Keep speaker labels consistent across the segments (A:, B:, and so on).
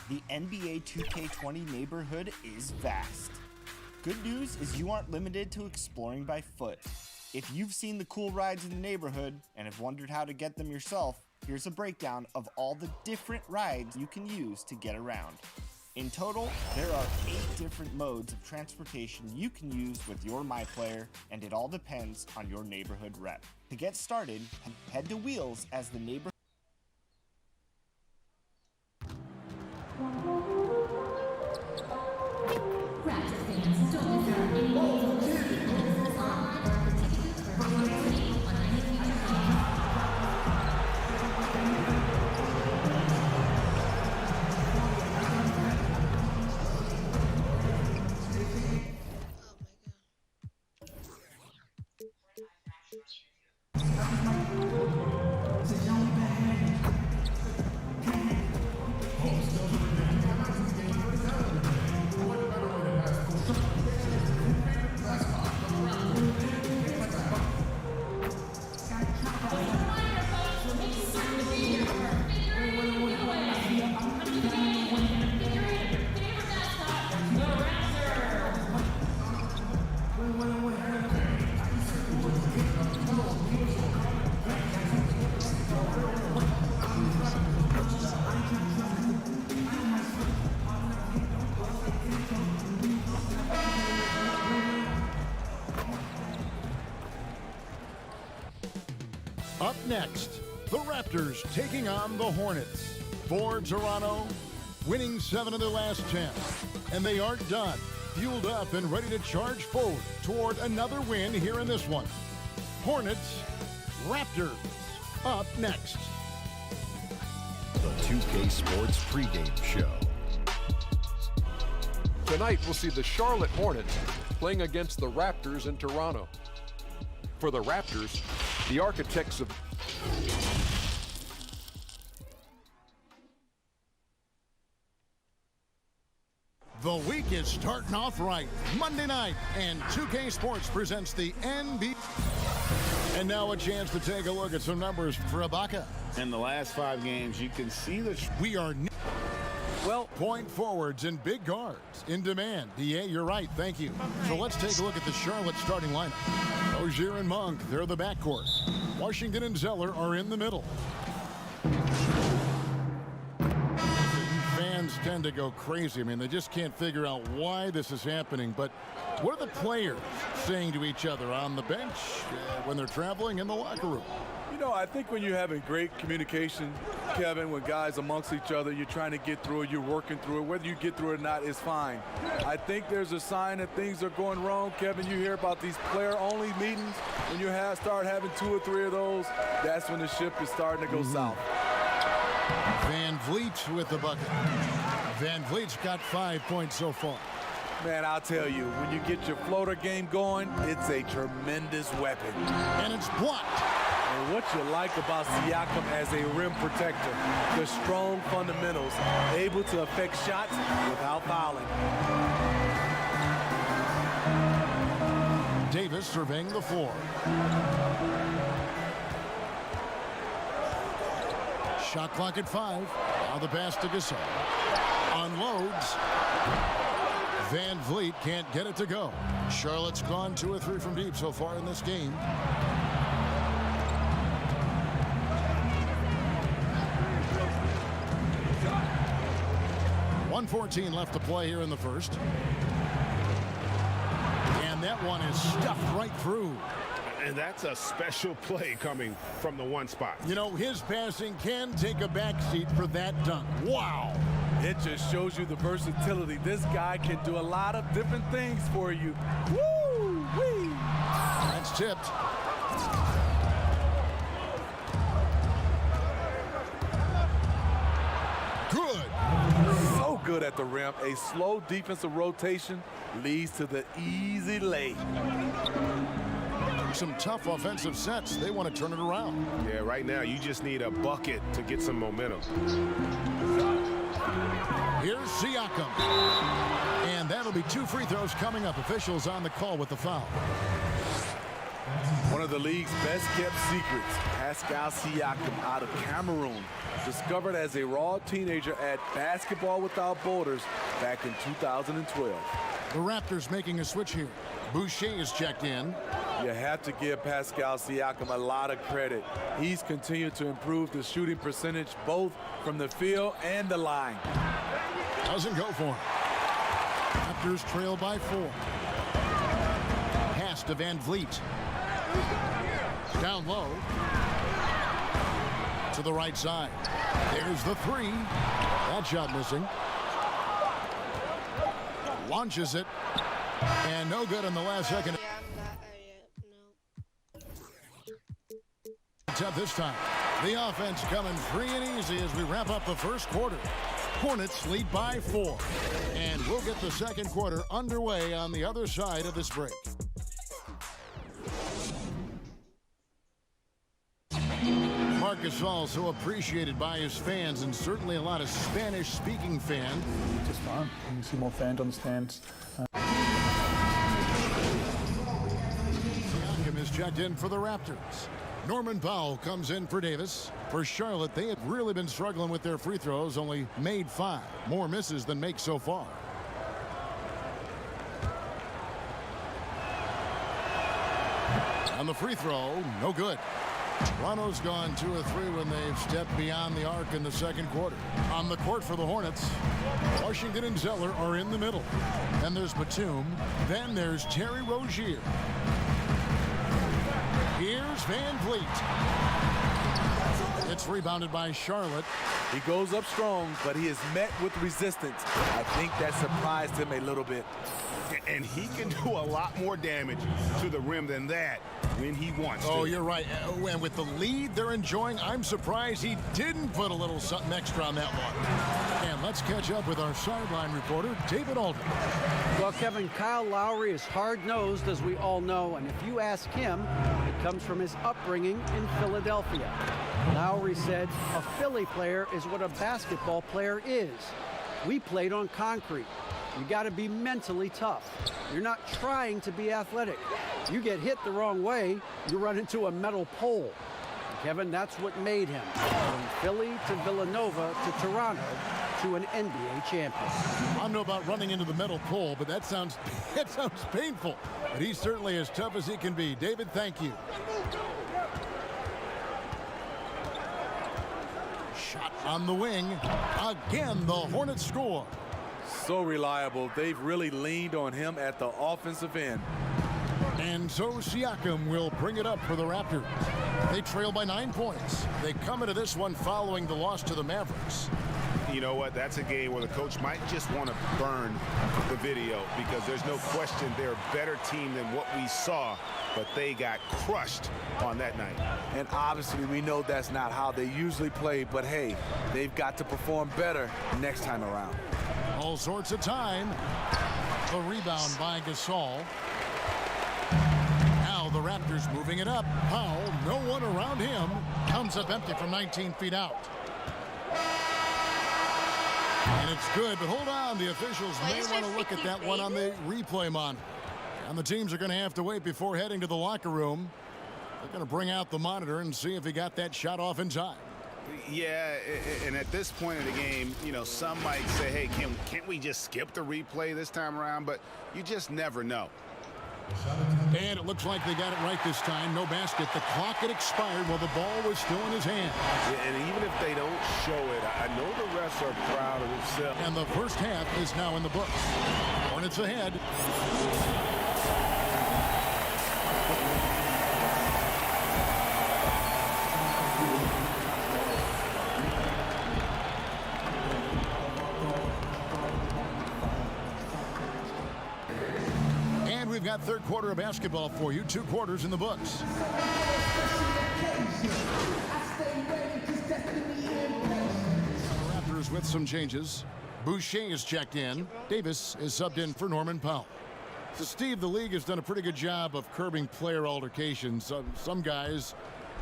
A: the NBA 2K20 neighborhood is vast. Good news is you aren't limited to exploring by foot. If you've seen the cool rides in the neighborhood and have wondered how to get them yourself, here's a breakdown of all the different rides you can use to get around. In total, there are 8 different modes of transportation you can use with your MyPlayer, and it all depends on your neighborhood rep. To get started, head to Wheels as the neighborhood
B: Up next, the Raptors taking on the Hornets. For Toronto, winning 7 of their last 10. And they aren't done. Fueled up and ready to charge forward toward another win here in this one. Hornets, Raptors, up next.
C: The 2K Sports pregame show.
D: Tonight, we'll see the Charlotte Hornets playing against the Raptors in Toronto. For the Raptors, the architects of
B: The week is starting off right. Monday night, and 2K Sports presents the NBA. And now a chance to take a look at some numbers for Ibaka.
E: In the last 5 games, you can see the...
B: We are... point forwards and big guards in demand. DA, you're right. Thank you. So let's take a look at the Charlotte starting lineup. Rozier and Monk, they're the backcourt. Washington and Zeller are in the middle. Fans tend to go crazy. I mean, they just can't figure out why this is happening. But what are the players saying to each other on the bench when they're traveling in the locker room?
F: You know, I think when you're having great communication, Kevin, with guys amongst each other, you're trying to get through it, you're working through it. Whether you get through it or not is fine. I think there's a sign that things are going wrong. Kevin, you hear about these player-only meetings. When you start having 2 or 3 of those, that's when the ship is starting to go south.
B: Van Vliet with the bucket. Van Vliet's got 5 points so far.
F: Man, I'll tell you, when you get your floater game going, it's a tremendous weapon.
B: And it's blocked.
F: And what you like about Siakam as a rim protector, the strong fundamentals, able to affect shots without fouling.
B: Davis surveying the floor. Shot clock at 5. Now the pass to Gasol. Unloads. Van Vliet can't get it to go. Charlotte's gone 2 or 3 from deep so far in this game. .114 left to play here in the first. And that one is stuffed right through.
E: And that's a special play coming from the one spot.
B: You know, his passing can take a backseat for that dunk. Wow.
F: It just shows you the versatility. This guy can do a lot of different things for you. Woo-wee.
B: That's tipped. Good.
F: So good at the rim. A slow defensive rotation leads to the easy lay.
B: Some tough offensive sets. They want to turn it around.
E: Yeah, right now you just need a bucket to get some momentum.
B: Here's Siakam. And that'll be 2 free throws coming up. Officials on the call with the foul.
F: One of the league's best-kept secrets, Pascal Siakam out of Cameroon, discovered as a raw teenager at Basketball Without Borders back in 2012.
B: The Raptors making a switch here. Boucher is checked in.
F: You have to give Pascal Siakam a lot of credit. He's continued to improve the shooting percentage both from the field and the line.
B: Doesn't go for him. Raptors trail by 4. Pass to Van Vliet. Down low. To the right side. There's the 3. That shot missing. Launches it. And no good in the last second. Up this time. The offense coming free and easy as we wrap up the first quarter. Hornets lead by 4. And we'll get the second quarter underway on the other side of this break. Marcus also appreciated by his fans, and certainly a lot of Spanish-speaking fans.
G: Just fun. You see more fans on the stands.
B: Siakam is checked in for the Raptors. Norman Powell comes in for Davis. For Charlotte, they have really been struggling with their free throws, only made 5. More misses than makes so far. On the free throw, no good. Toronto's gone 2 of 3 when they've stepped beyond the arc in the second quarter. On the court for the Hornets, Washington and Zeller are in the middle. Then there's Batum. Then there's Terry Rozier. Here's Van Vliet. It's rebounded by Charlotte.
F: He goes up strong, but he is met with resistance. I think that surprised him a little bit.
E: And he can do a lot more damage to the rim than that when he wants to.
B: Oh, you're right. And with the lead they're enjoying, I'm surprised he didn't put a little something extra on that one. And let's catch up with our sideline reporter, David Aldridge.
H: Well, Kevin, Kyle Lowry is hard-nosed, as we all know, and if you ask him, it comes from his upbringing in Philadelphia. Lowry said, a Philly player is what a basketball player is. We played on concrete. You got to be mentally tough. You're not trying to be athletic. You get hit the wrong way, you run into a metal pole. Kevin, that's what made him. From Philly to Villanova to Toronto to an NBA champion.
B: I don't know about running into the metal pole, but that sounds painful. But he's certainly as tough as he can be. David, thank you. Shot on the wing. Again, the Hornets score.
F: So reliable. They've really leaned on him at the offensive end.
B: And so Siakam will bring it up for the Raptors. They trail by 9 points. They come into this one following the loss to the Mavericks.
E: You know what? That's a game where the coach might just want to burn the video because there's no question they're a better team than what we saw, but they got crushed on that night.
F: And obviously we know that's not how they usually play, but hey, they've got to perform better next time around.
B: All sorts of time. The rebound by Gasol. Now the Raptors moving it up. Powell, no one around him. Comes up empty from 19 feet out. And it's good, but hold on. The officials may want to look at that one on the replay monitor. And the teams are going to have to wait before heading to the locker room. They're going to bring out the monitor and see if he got that shot off in time.
E: Yeah, and at this point of the game, you know, some might say, hey, can't we just skip the replay this time around? But you just never know.
B: And it looks like they got it right this time. No basket. The clock had expired while the ball was still in his hand.
E: Yeah, and even if they don't show it, I know the refs are proud of themselves.
B: And the first half is now in the books. Hornets ahead. We've got third quarter of basketball for you. 2 quarters in the books. Raptors with some changes. Boucher is checked in. Davis is subbed in for Norman Powell. So Steve, the league has done a pretty good job of curbing player altercations. Some guys,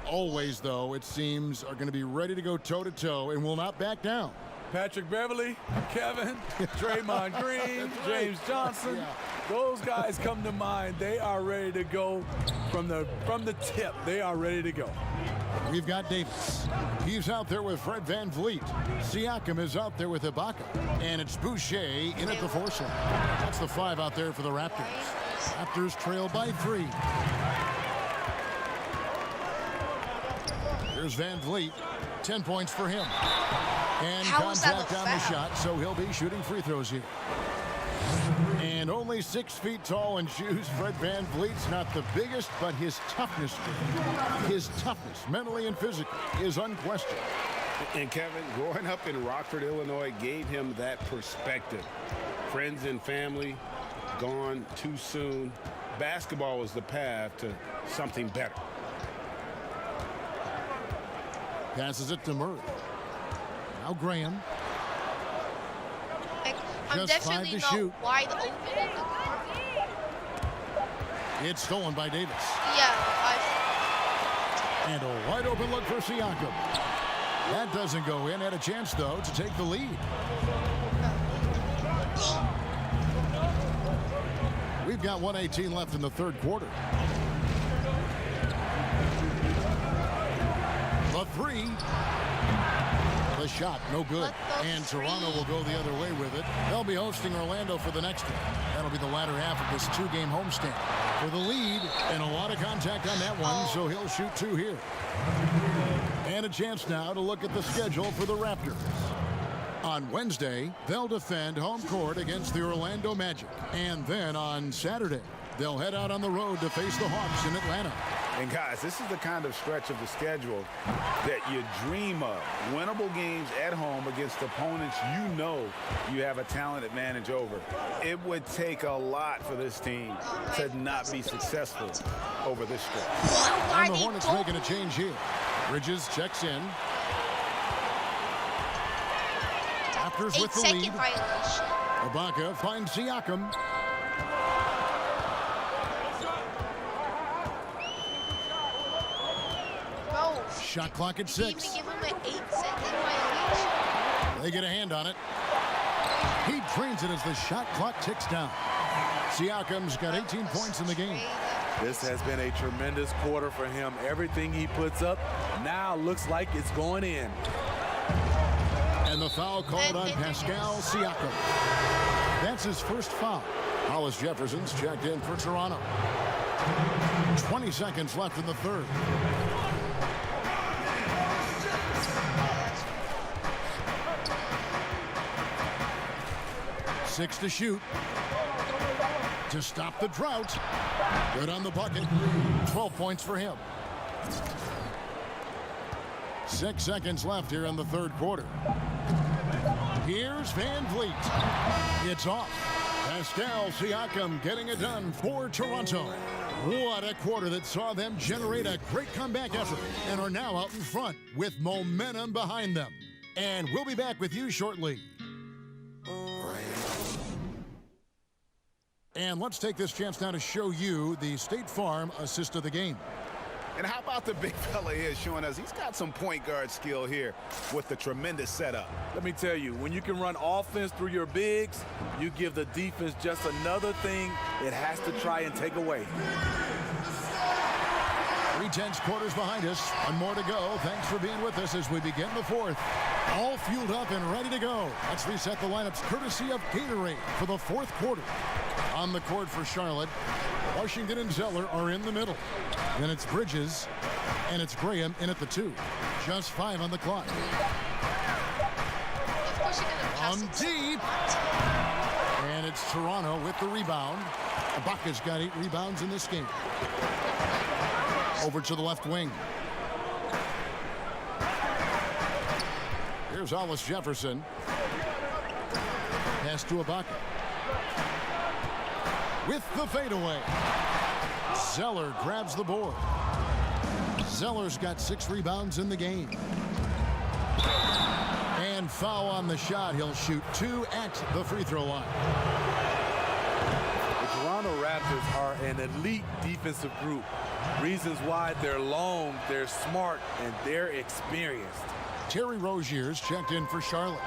B: always though, it seems, are going to be ready to go toe-to-toe and will not back down.
F: Patrick Beverly, Kevin, Draymond Green, James Johnson.
B: Yeah.
F: Those guys come to mind. They are ready to go from the tip. They are ready to go.
B: We've got Davis. He's out there with Fred VanVleet. Siakam is out there with Ibaka. And it's Boucher in at the 4 slot. That's the 5 out there for the Raptors. Raptors trail by 3. Here's VanVleet. 10 points for him. And contact on the shot, so he'll be shooting free throws here. And only 6 feet tall in shoes, Fred VanVleet's not the biggest, but his toughness, mentally and physically, is unquestioned.
E: And Kevin, growing up in Rockford, Illinois, gave him that perspective. Friends and family gone too soon. Basketball was the path to something better.
B: Passes it to Murray. Now Graham.
I: I'm
B: Just 5
I: definitely
B: to
I: not
B: shoot.
I: wide open.
B: It's stolen by Davis.
I: Yeah,
B: And a wide open look for Siakam. That doesn't go in. Had a chance, though, to take the lead. We've got 1:18 left in the 3rd quarter. The 3. The shot, no good. And Toronto will go the other way with it. They'll be hosting Orlando for the next one. That'll be the latter half of this 2-game homestand. For the lead, and a lot of contact on that one, so he'll shoot 2 here. And a chance now to look at the schedule for the Raptors. On Wednesday, they'll defend home court against the Orlando Magic. And then on Saturday, they'll head out on the road to face the Hawks in Atlanta.
E: And guys, this is the kind of stretch of the schedule that you dream of. Winnable games at home against opponents you know you have a talent advantage over. It would take a lot for this team to not be successful over this stretch.
B: And the Hornets making a change here. Bridges checks in. Raptors with the lead. Ibaka finds Siakam. Shot clock at 6. They get a hand on it. He drains it as the shot clock ticks down. Siakam's got 18 points in the game.
F: This has been a tremendous quarter for him. Everything he puts up now looks like it's going in.
B: And the foul called on Pascal Siakam. That's his first foul. Hollis Jefferson's checked in for Toronto. 20 seconds left in the 3rd. Six to shoot. To stop the drought. Good on the bucket. 12 points for him. 6 seconds left here in the 3rd quarter. Here's VanVleet. It's off. Pascal Siakam getting it done for Toronto. What a quarter that saw them generate a great comeback effort and are now out in front with momentum behind them. And we'll be back with you shortly. And let's take this chance now to show you the State Farm assist of the game.
E: And how about the big fella here showing us he's got some point guard skill here with the tremendous setup.
F: Let me tell you, when you can run offense through your bigs, you give the defense just another thing it has to try and take away.
B: 3/10 quarters behind us. One more to go. Thanks for being with us as we begin the 4th. All fueled up and ready to go. Let's reset the lineups courtesy of Gatorade for the 4th quarter. On the court for Charlotte, Washington and Zeller are in the middle. Then it's Bridges, and it's Graham in at the 2. Just 5 on the clock. On deep. And it's Toronto with the rebound. Ibaka's got 8 rebounds in this game. Over to the left wing. Here's Hollis Jefferson. Pass to Ibaka. With the fadeaway. Zeller grabs the board. Zeller's got 6 rebounds in the game. And foul on the shot. He'll shoot 2 at the free throw line.
F: The Toronto Raptors are an elite defensive group. Reasons why: they're long, they're smart, and they're experienced.
B: Terry Rozier's checked in for Charlotte.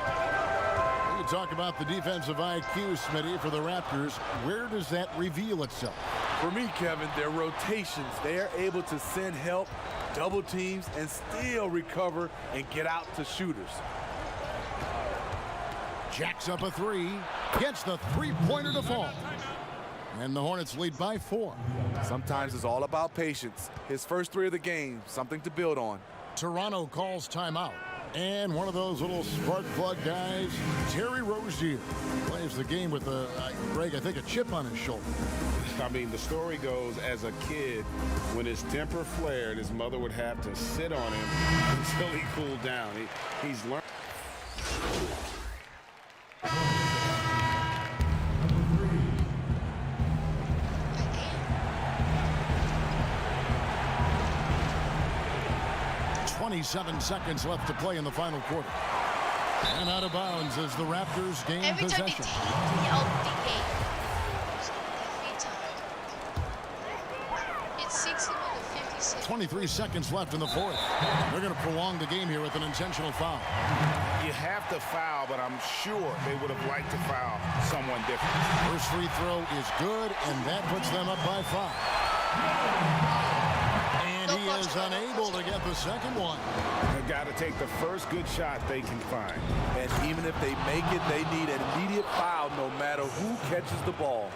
B: You talk about the defensive IQ, Smitty, for the Raptors. Where does that reveal itself?
F: For me, Kevin, their rotations. They are able to send help, double teams, and still recover and get out to shooters.
B: Jacks up a three, gets the three-pointer to fall. And the Hornets lead by 4.
F: Sometimes it's all about patience. His first 3 of the game, something to build on.
B: Toronto calls timeout. And one of those little spark plug guys, Terry Rozier, plays the game with, Greg, I think a chip on his shoulder.
E: I mean, the story goes, as a kid, when his temper flared, his mother would have to sit on him until he cooled down. He's learned.
B: 27 seconds left to play in the final quarter. And out of bounds as the Raptors gain
I: Every time
B: possession.
I: they yell big game. Every time. It's 60 to 56.
B: 23 seconds left in the fourth. They're going to prolong the game here with an intentional foul.
E: You have to foul, but I'm sure they would have liked to foul someone different.
B: First free throw is good, and that puts them up by 5. And he is unable to get the second one.
E: They've got to take the first good shot they can find.
F: And even if they make it, they need an immediate foul no matter who catches the ball.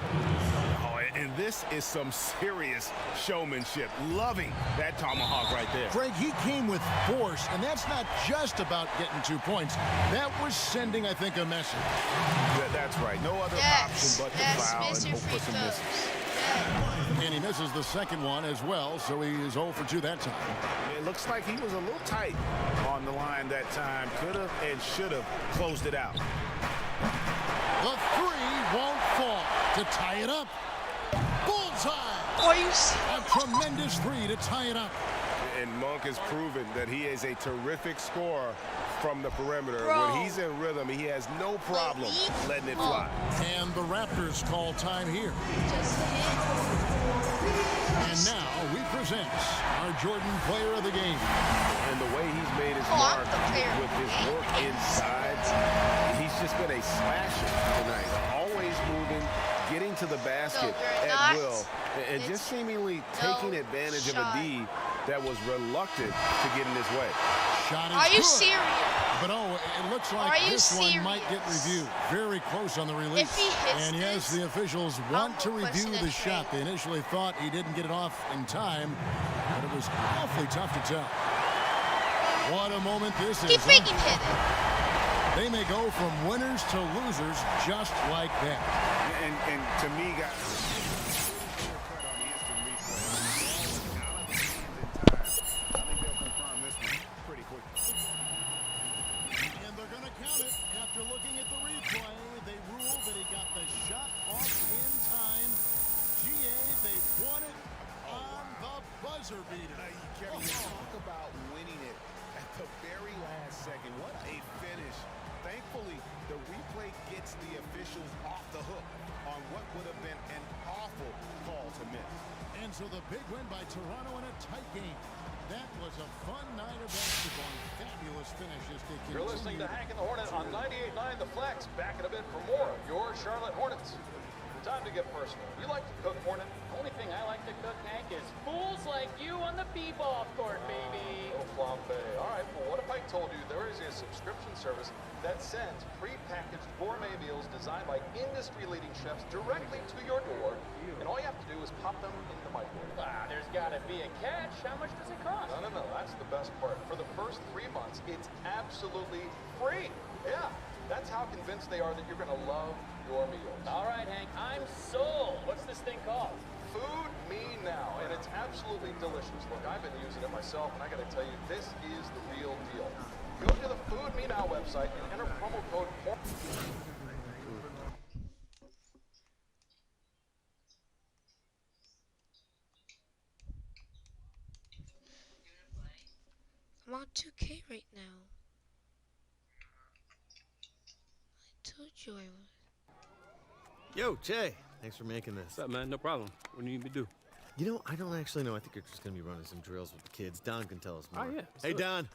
E: Oh, and this is some serious showmanship. Loving that tomahawk right there.
B: Greg, he came with force, and that's not just about getting 2 points. That was sending, I think, a message.
E: That's right. No other option but to foul and hope for some misses.
B: And he misses the second one as well, so he is 0 for 2 that time.
E: It looks like he was a little tight on the line that time. Could have and should have closed it out.
B: The three won't fall to tie it up. Bullseye!
I: Are you serious?
B: A tremendous three to tie it up.
E: And Monk has proven that he is a terrific scorer from the perimeter.
I: Bro.
E: When he's in rhythm, he has no problem letting it fly.
B: And the Raptors call time here.
I: Just hit.
B: And now we present our Jordan Player of the Game.
E: And the way he's made his
I: I'm
E: mark
I: the player of
E: with
I: the
E: his
I: game.
E: work inside, he's just been a smasher tonight. Always moving, getting to the basket
I: you're
E: at
I: not.
E: will, and just seemingly taking advantage of a D that was reluctant to get in his way.
B: Shot is
I: Are you
B: good.
I: serious?
B: But it looks like
I: Are you
B: this one might get
I: serious?
B: reviewed. Very close on the release.
I: If he hits
B: and yes,
I: this,
B: the officials want to
I: I'm
B: review
I: requesting
B: the
I: a
B: shot. They initially thought he didn't get it off in time, but it was awfully tough to tell. What a moment this
I: He
B: is.
I: freaking hit it.
B: They may go from winners to losers just like that.
E: And to me, guys.
B: And they're going to count it. After looking at the replay, they rule that he got the shot off in time. GA, they won it on the buzzer beater.
E: Kevin, talk about winning it at the very last second. What a finish. Thankfully, the replay gets the officials off the hook on what would have been an awful call to miss.
B: And so the big win by Toronto in a tight game. That was a fun night of basketball. Fabulous finish as they continue.
J: You're listening to Hank and the Hornet on 98.9 The Flex. Back in a bit for more of your Charlotte Hornets. Time to get personal. You like to cook, Hornet?
K: Only thing I like to cook, Hank, is fools like you on the b-ball court, baby.
J: Oh, flambe. All right, well, what if I told you there is a subscription service that sends pre-packaged gourmet meals designed by industry-leading chefs directly to your door, and all you have to do is pop them in the microwave?
K: Ah, there's gotta be a catch. How much does it cost?
J: No, that's the best part. For the first 3 months, it's absolutely free. Yeah, that's how convinced they are that you're gonna love your meals.
K: All right, Hank, I'm sold. What's this thing called?
J: Food Me Now, and it's absolutely delicious. Look, I've been using it myself, and I gotta tell you, this is the real deal. Go to the Food Me Now website and enter promo code
I: I'm on 2K right now. I told you I was.
L: Yo, Jay. Thanks for making this.
M: What's up, man? No problem. What do you need me to do?
L: You know, I don't actually know. I think you're just going to be running some drills with the kids. Don can tell us more.
M: Oh, yeah.
L: Hey, Don.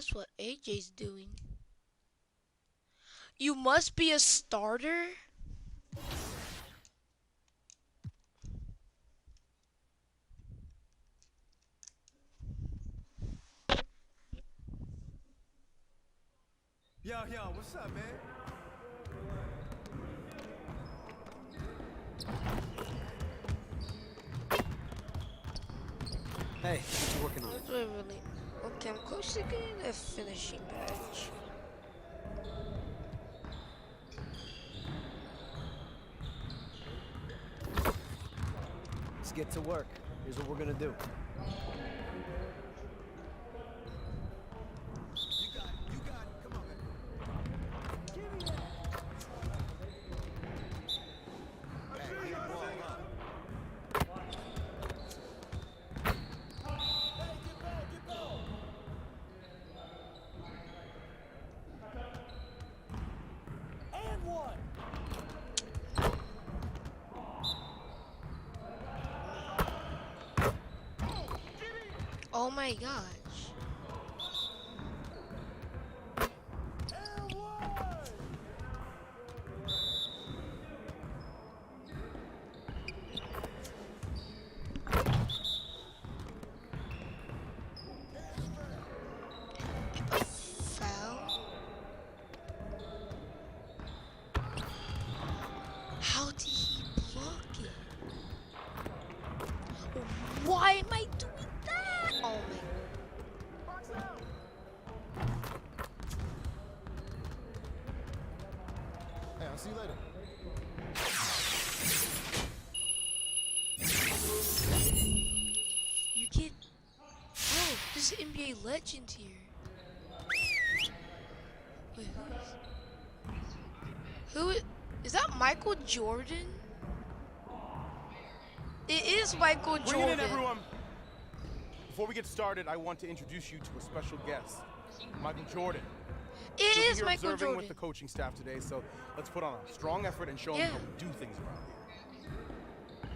I: That's what AJ's doing. You must be a starter?
N: Yo, what's up, man?
H: Hey, what you working on?
I: That's what really. Okay, I'm close to getting a finishing badge.
H: Let's get to work. Here's what we're gonna do.
I: Oh my gosh. A foul? How did he block it? Why am I doing that? Oh my.
B: Hey, I'll see you later.
I: You get. Oh, there's an NBA legend here. Wait, who is that? Michael Jordan? It is Michael Jordan.
N: Bring it in, everyone. Before we get started, I want to introduce you to a special guest, Michael Jordan.
I: It
N: He'll be
I: is
N: here
I: Michael
N: observing
I: Jordan.
N: with the coaching staff today, so let's put on a strong effort and show him how we do things around here.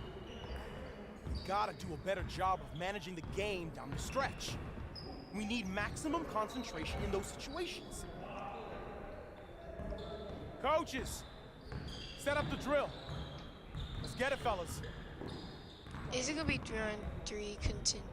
N: We gotta do a better job of managing the game down the stretch. We need maximum concentration in those situations. Coaches, set up the drill. Let's get it, fellas.
I: Is it gonna be 3-on-3 continue?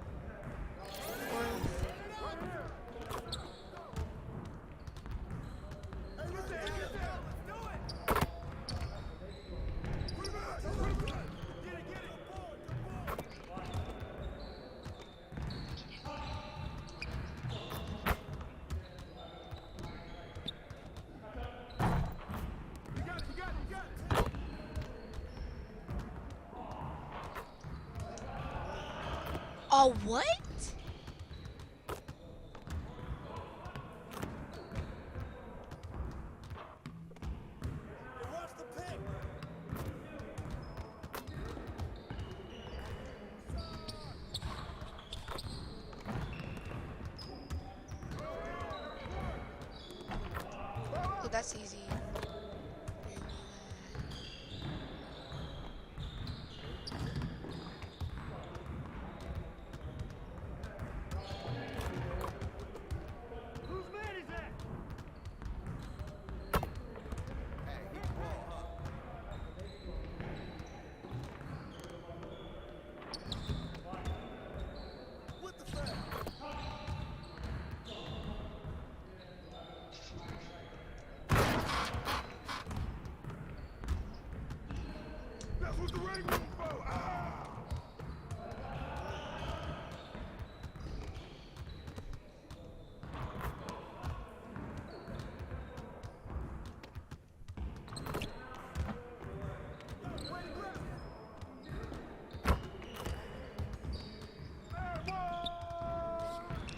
I: Oh, what? Oh, that's easy.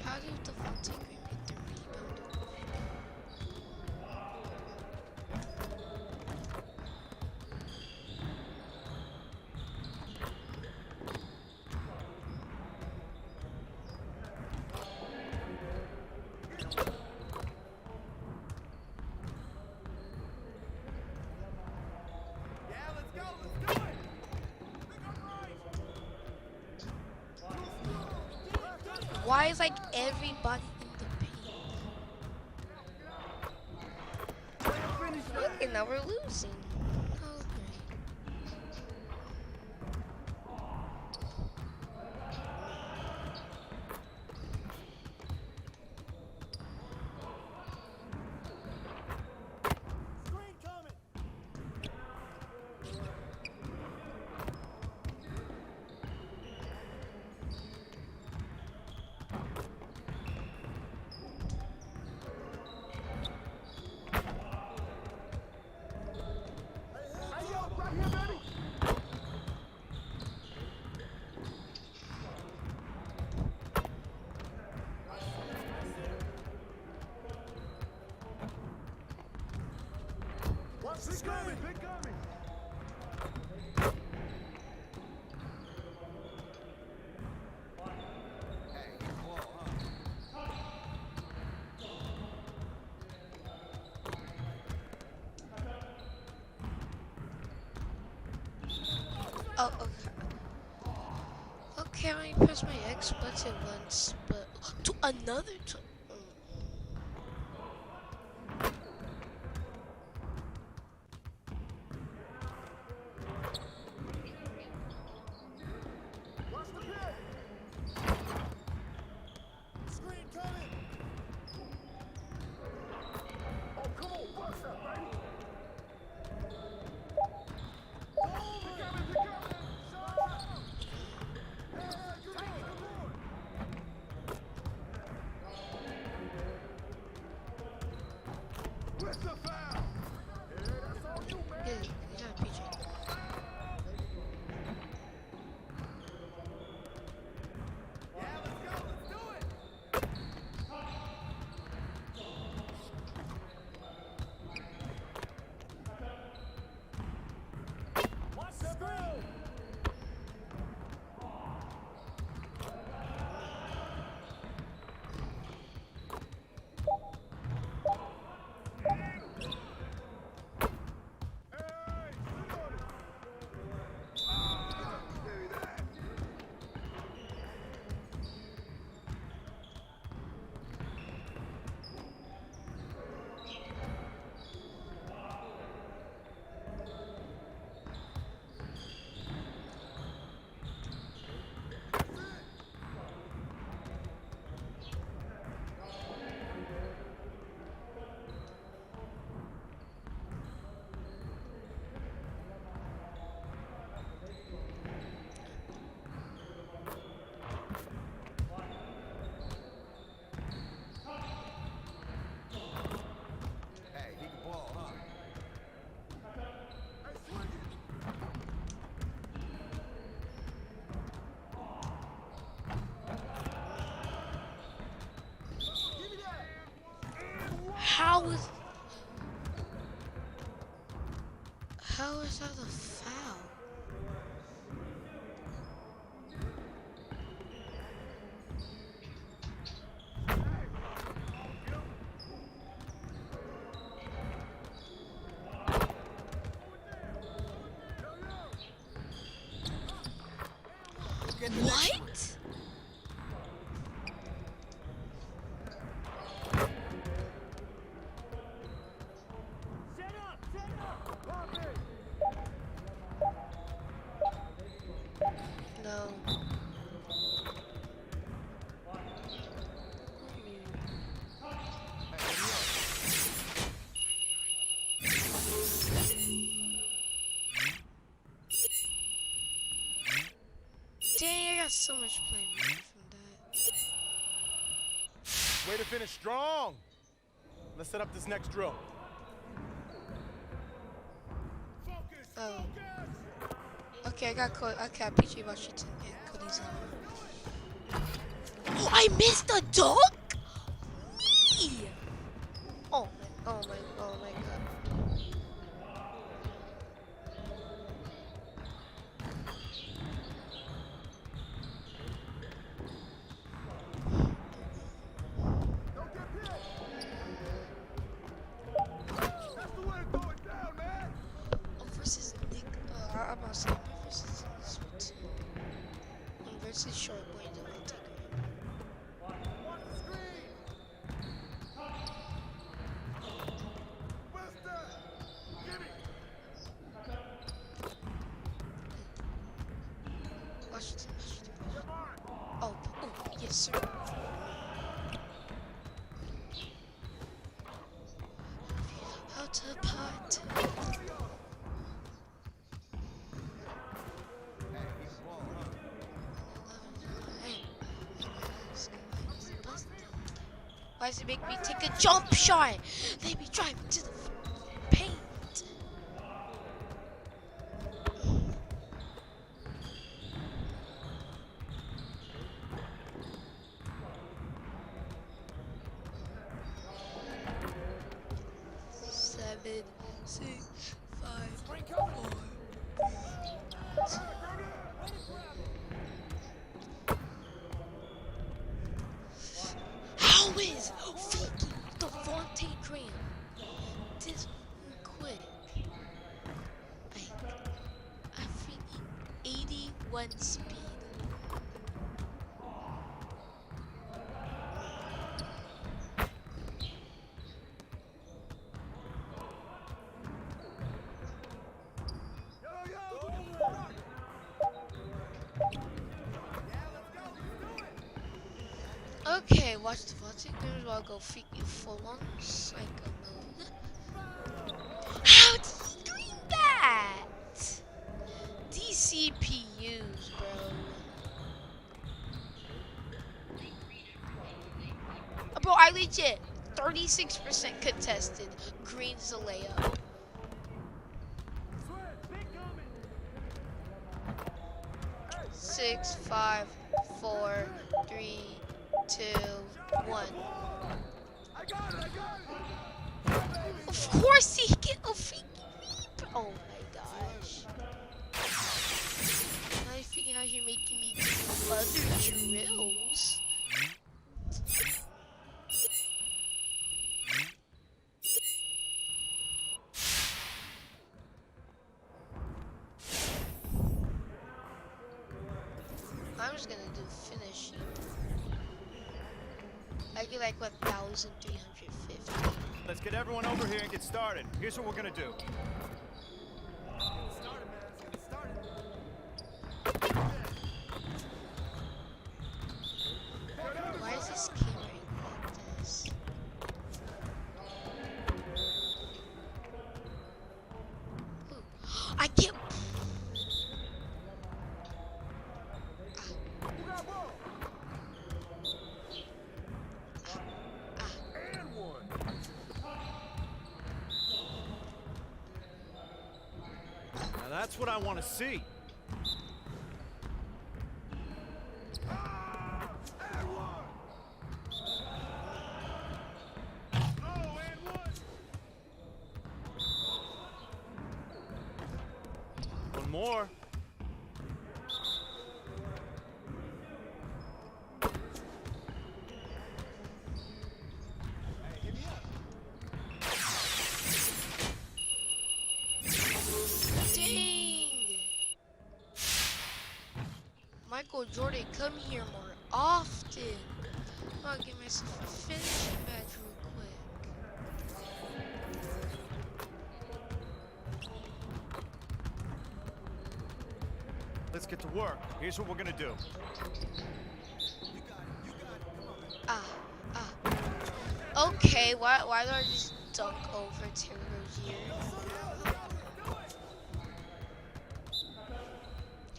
I: How did the Fontaine Green make the rebound? Why is like everybody in the paint? Okay, now we're losing. Oh, great. Oh, okay. Okay, I pressed my X button once, but to another time. How is that a foul? What? No. Dang, I got so much playmaking from that.
N: Way to finish strong. Let's set up this next drill.
I: Oh. Okay, I got caught. Okay, I PG Washington and Cody's on. Oh, I missed the dunk? Me! Oh my god. Versus Nick, I'm about to say versus this one too. Versus Short Boy, don't take him. to part 2. Why does it make me take a jump shot? Let me drive to the paint. Seven, 6, 5, 4. How is freaking Devontae Graham this quick? Like, I freaking 81 speed. Okay, watch the Devontae Graham while I go freaking full on psycho mode. How did he do that? These CPUs, bro. Bro, I legit 36% contested. Green's the layup. Six, 5, 4, 3, 2, 1. Of course he get a freaking leap. Oh my gosh. Now he's freaking out here making me do other drills. I'm just gonna do finishing. I get like 1,350.
O: Let's get everyone over here and get started. Here's what we're gonna do.
I: Why is this camera like this? Ooh. I get.
O: Now that's what I want to see. One more.
I: Michael Jordan, come here more often. I'll get myself a finishing badge real quick.
O: Let's get to work. Here's what we're gonna do.
I: Okay, why do I just dunk over Terry Rozier?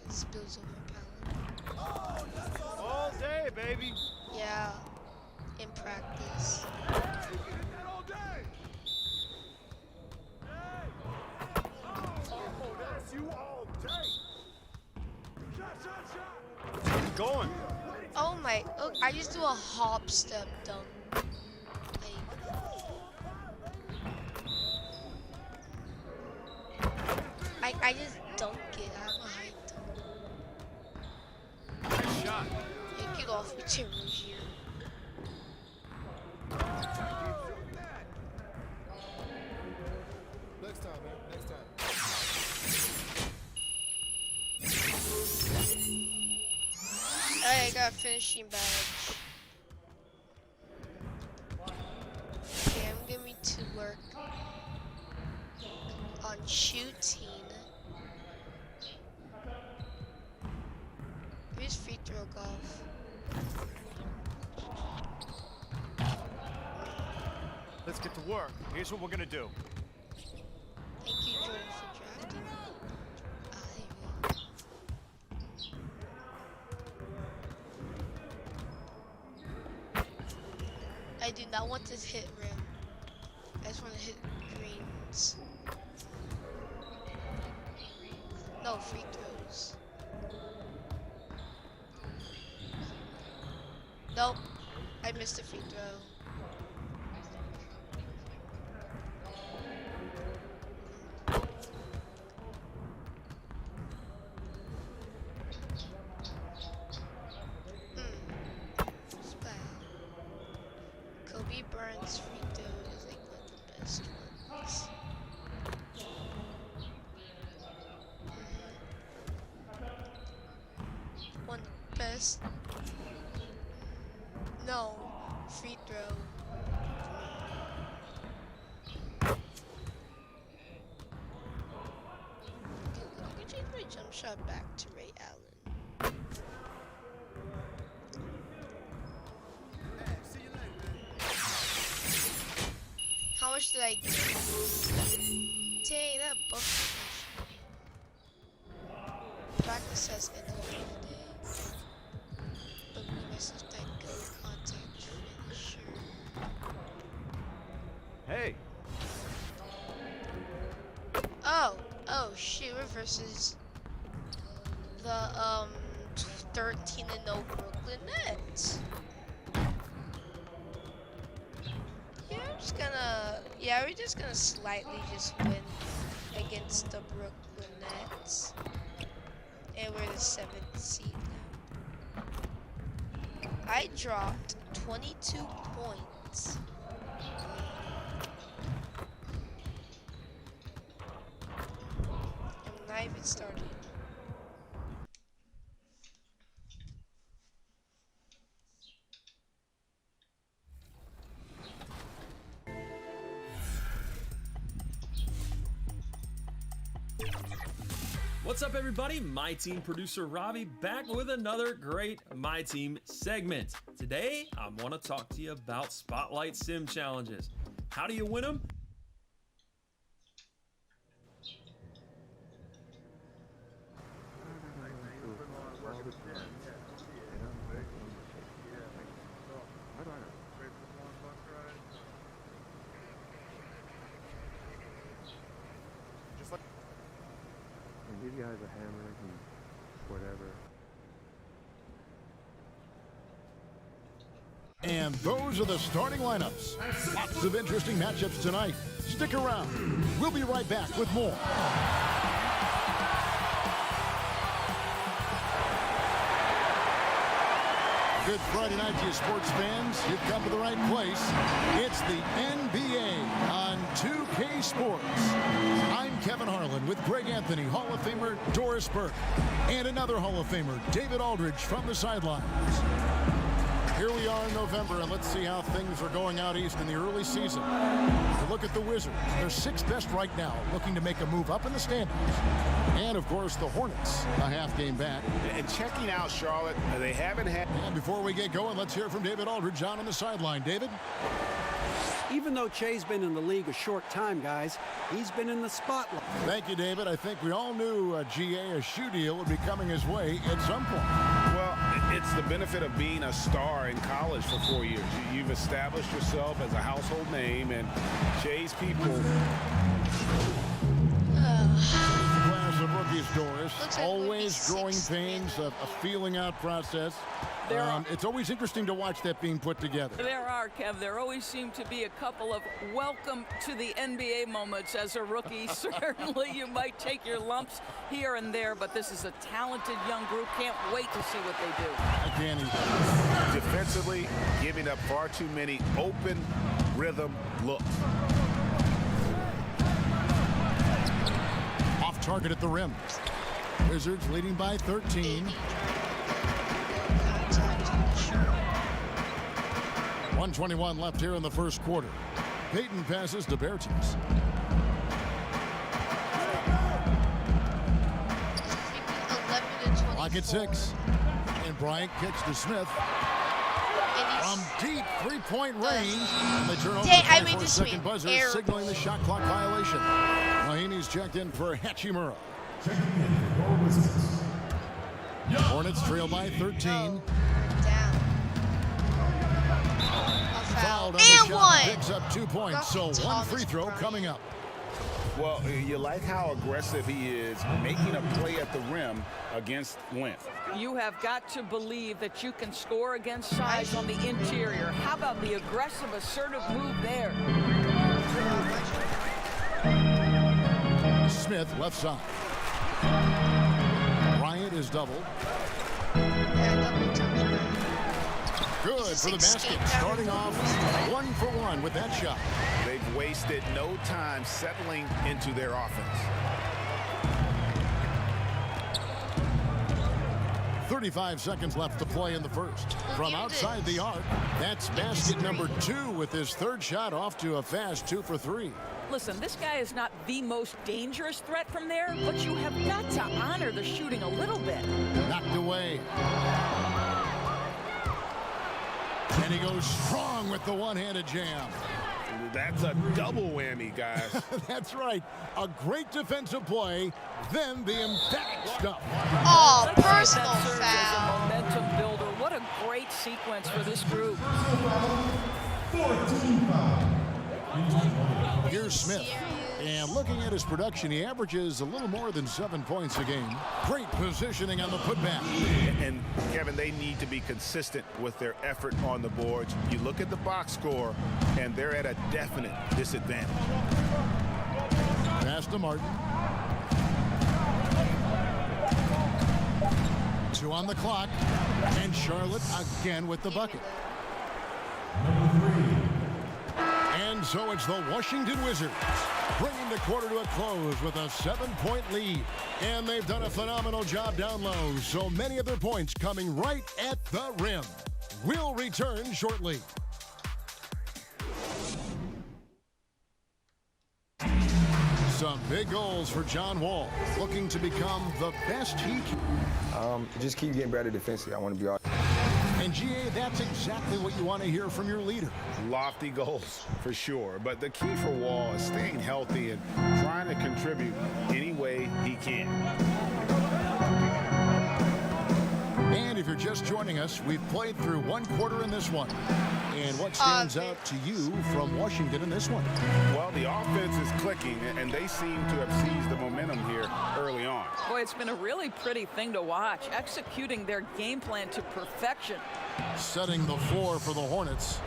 I: Spills over pallet.
O: All day, baby.
I: Yeah, in practice.
O: Going.
I: Oh my, look, I just do a hop step dunk. I just dunk it. I have a high dunk.
O: Nice shot.
I: Yeah, get off with Terry Rozier.
P: Next time, man. Next time.
I: Alright, I got a finishing badge. Okay, I'm going to work on shooting. Here's free throw golf.
O: Let's get to work. Here's what we're gonna do.
I: I do not want to hit rim. I just want to hit greens. No free throws. Nope. I missed a free throw. Kobe Burns free throw is like one of the best ones. One of the best. No, free throw. I can change my jump shot back to Ray Allen. How much did I get? Dang, that buff. Practice has ended for the day. But we must have that good contact finisher.
O: Hey.
I: Oh shoot, we're versus the 13-0 Brooklyn Nets. We're just gonna slightly just win against the Brooklyn Nets. And we're the 7th seed now. I dropped 22 points. I'm not even started.
P: What's up, everybody? My Team producer Ravi back with another great My Team segment. Today, I want to talk to you about Spotlight Sim Challenges. How do you win them?
Q: Give you guys a hammer and whatever.
B: And those are the starting lineups. Lots of interesting matchups tonight. Stick around. We'll be right back with more. Good Friday night to you sports fans. You've come to the right place. It's the NBA on 2K Sports. I'm Kevin Harlan with Greg Anthony, Hall of Famer Doris Burke, and another Hall of Famer, David Aldridge, from the sidelines. Here we are in November, and let's see how things are going out east in the early season. Look at the Wizards. They're 6th best right now, looking to make a move up in the standings. And, of course, the Hornets, a half game back.
E: And checking out Charlotte, they haven't had...
B: And before we get going, let's hear from David Aldridge on the sideline. David?
H: Even though Che's been in the league a short time, guys, he's been in the spotlight.
B: Thank you, David. I think we all knew GA, a shoe deal, would be coming his way at some point.
E: Well, it's the benefit of being a star in college for 4 years. You've established yourself as a household name, and Che's people...
B: Class of rookies, Doris. Always growing pains, a feeling out process. It's always interesting to watch that being put together.
R: There are, Kev. There always seem to be a couple of welcome to the NBA moments as a rookie. Certainly you might take your lumps here and there, but this is a talented young group. Can't wait to see what they do.
B: I can't either.
E: Defensively, giving up far too many open rhythm looks.
B: Off target at the rim. Wizards leading by 13. 1:21 left here in the first quarter. Peyton passes to Bertens. Clock at 6. And Bryant kicks to Smith. From deep three-point range. And they turn over the 24-second buzzer, signaling the shot clock violation. Mahinmi's checked in for Hachimura. Hornets trail by 13.
I: Fouled.
B: gives up 2 points, so one free throw coming up.
E: Well, you like how aggressive he is making a play at the rim against length.
R: You have got to believe that you can score against size on the interior. How about the aggressive, assertive move there?
B: Smith left side. Bryant is doubled. Good for the basket. Starting off 1 for 1 with that shot.
E: They've wasted no time settling into their offense.
B: 35 seconds left to play in the first. From outside the arc, that's basket number 2 with his third shot off to a fast 2 for 3.
R: Listen, this guy is not the most dangerous threat from there, but you have got to honor the shooting a little bit.
B: Knocked away. And he goes strong with the one-handed jam.
E: That's a double whammy, guys.
B: That's right. A great defensive play, then the emphatic stuff.
I: Oh, personal
R: foul. As a momentum builder. What a great sequence for this group.
B: 14 foul. Here's Smith. And looking at his production, he averages a little more than 7 points a game. Great positioning on the putback.
E: And, Kevin, they need to be consistent with their effort on the boards. You look at the box score, and they're at a definite disadvantage.
B: Pass to Martin. 2 on the clock. And Charlotte again with the bucket. And so it's the Washington Wizards bringing the quarter to a close with a 7-point lead. And they've done a phenomenal job down low, so many of their points coming right at the rim. We'll return shortly. Some big goals for John Wall, looking to become the best he can.
Q: Just keep getting better defensively. I want to be all.
B: And GA, that's exactly what you want to hear from your leader.
E: Lofty goals, for sure. But the key for Wall is staying healthy and trying to contribute any way he can.
B: And if you're just joining us, we've played through 1 quarter in this one. And what stands out to you from Washington in this one?
E: Well, the offense is clicking, and they seem to have seized the momentum here early on.
R: Boy, it's been a really pretty thing to watch, executing their game plan to perfection.
B: Setting the floor for the Hornets.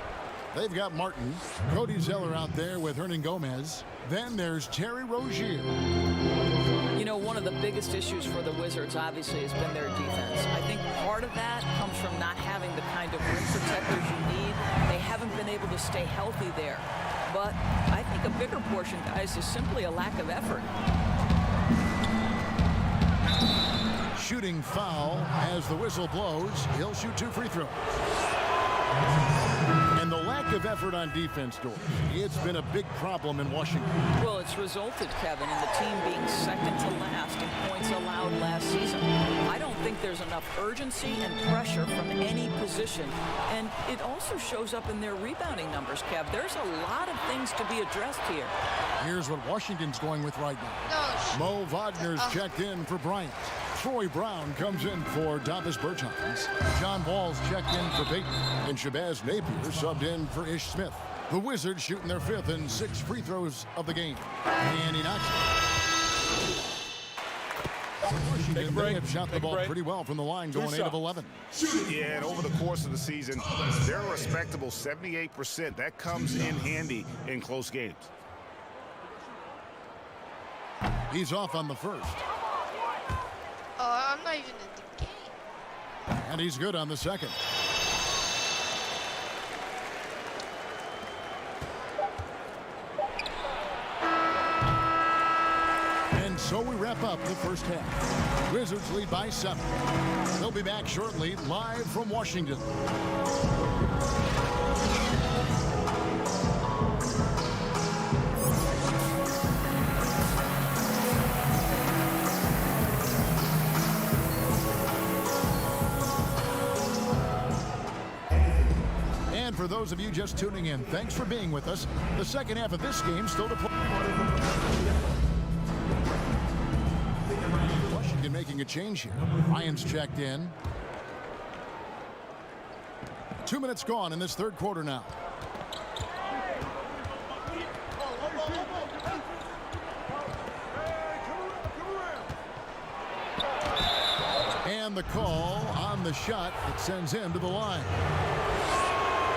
B: They've got Martin, Cody Zeller out there with Hernan Gomez. Then there's Terry Rozier.
R: You know, one of the biggest issues for the Wizards, obviously, has been their defense. I think part of that comes from not having the kind of rim protectors you need. They haven't been able to stay healthy there. But I think a bigger portion, guys, is simply a lack of effort.
B: Shooting foul as the whistle blows. He'll shoot 2 free throws. And the lack of effort on defense, Doris, it's been a big problem in Washington.
R: Well, it's resulted, Kevin, in the team being second to last in points allowed last season. I don't think there's enough urgency and pressure from any position. And it also shows up in their rebounding numbers, Kev. There's a lot of things to be addressed here.
B: Here's what Washington's going with right now. Mo Wagner's checked in for Bryant. Troy Brown comes in for Davis Bertans. John Wall's checked in for Peyton. And Shabazz Napier subbed in for Ish Smith. The Wizards shooting their 5th and 6th free throws of the game. And he knocks it. They have shot the ball pretty well from the line, going 8 of 11.
E: Yeah, and over the course of the season, they're a respectable 78%. That comes in handy in close games.
B: He's off on the first.
I: Oh, I'm not even in the game.
B: And he's good on the second. And so we wrap up the first half. Wizards lead by 7. They'll be back shortly, live from Washington. For those of you just tuning in, thanks for being with us. The second half of this game still to play. Washington making a change here. Ryan's checked in. 2 minutes gone in this third quarter now. the call on the shot that sends him to the line.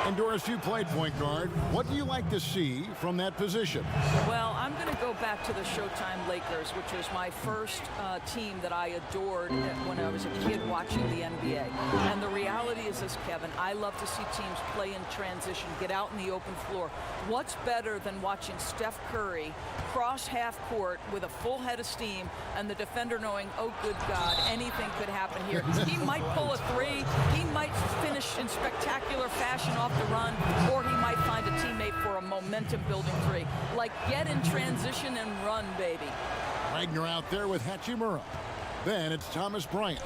B: And Doris, you played point guard. What do you like to see from that position?
R: Well, I'm going to go back to the Showtime Lakers, which was my first team that I adored when I was a kid watching the NBA. And the reality is this, Kevin, I love to see teams play in transition, get out in the open floor. What's better than watching Steph Curry cross half court with a full head of steam and the defender knowing, oh, good God, anything could happen here. He might pull a three. He might finish in spectacular fashion off the run, or he might find a teammate for a momentum-building three. Like, get in transition and run, baby.
B: Wagner out there with Hachimura. Then it's Thomas Bryant.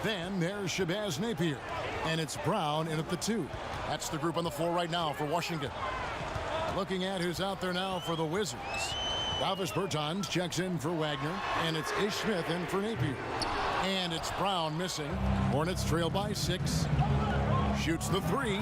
B: Then there's Shabazz Napier. And it's Brown in at the 2. That's the group on the floor right now for Washington. Looking at who's out there now for the Wizards. Davis Bertans checks in for Wagner, and it's Ish Smith in for Napier. And it's Brown missing. Hornets trail by 6. Shoots the 3.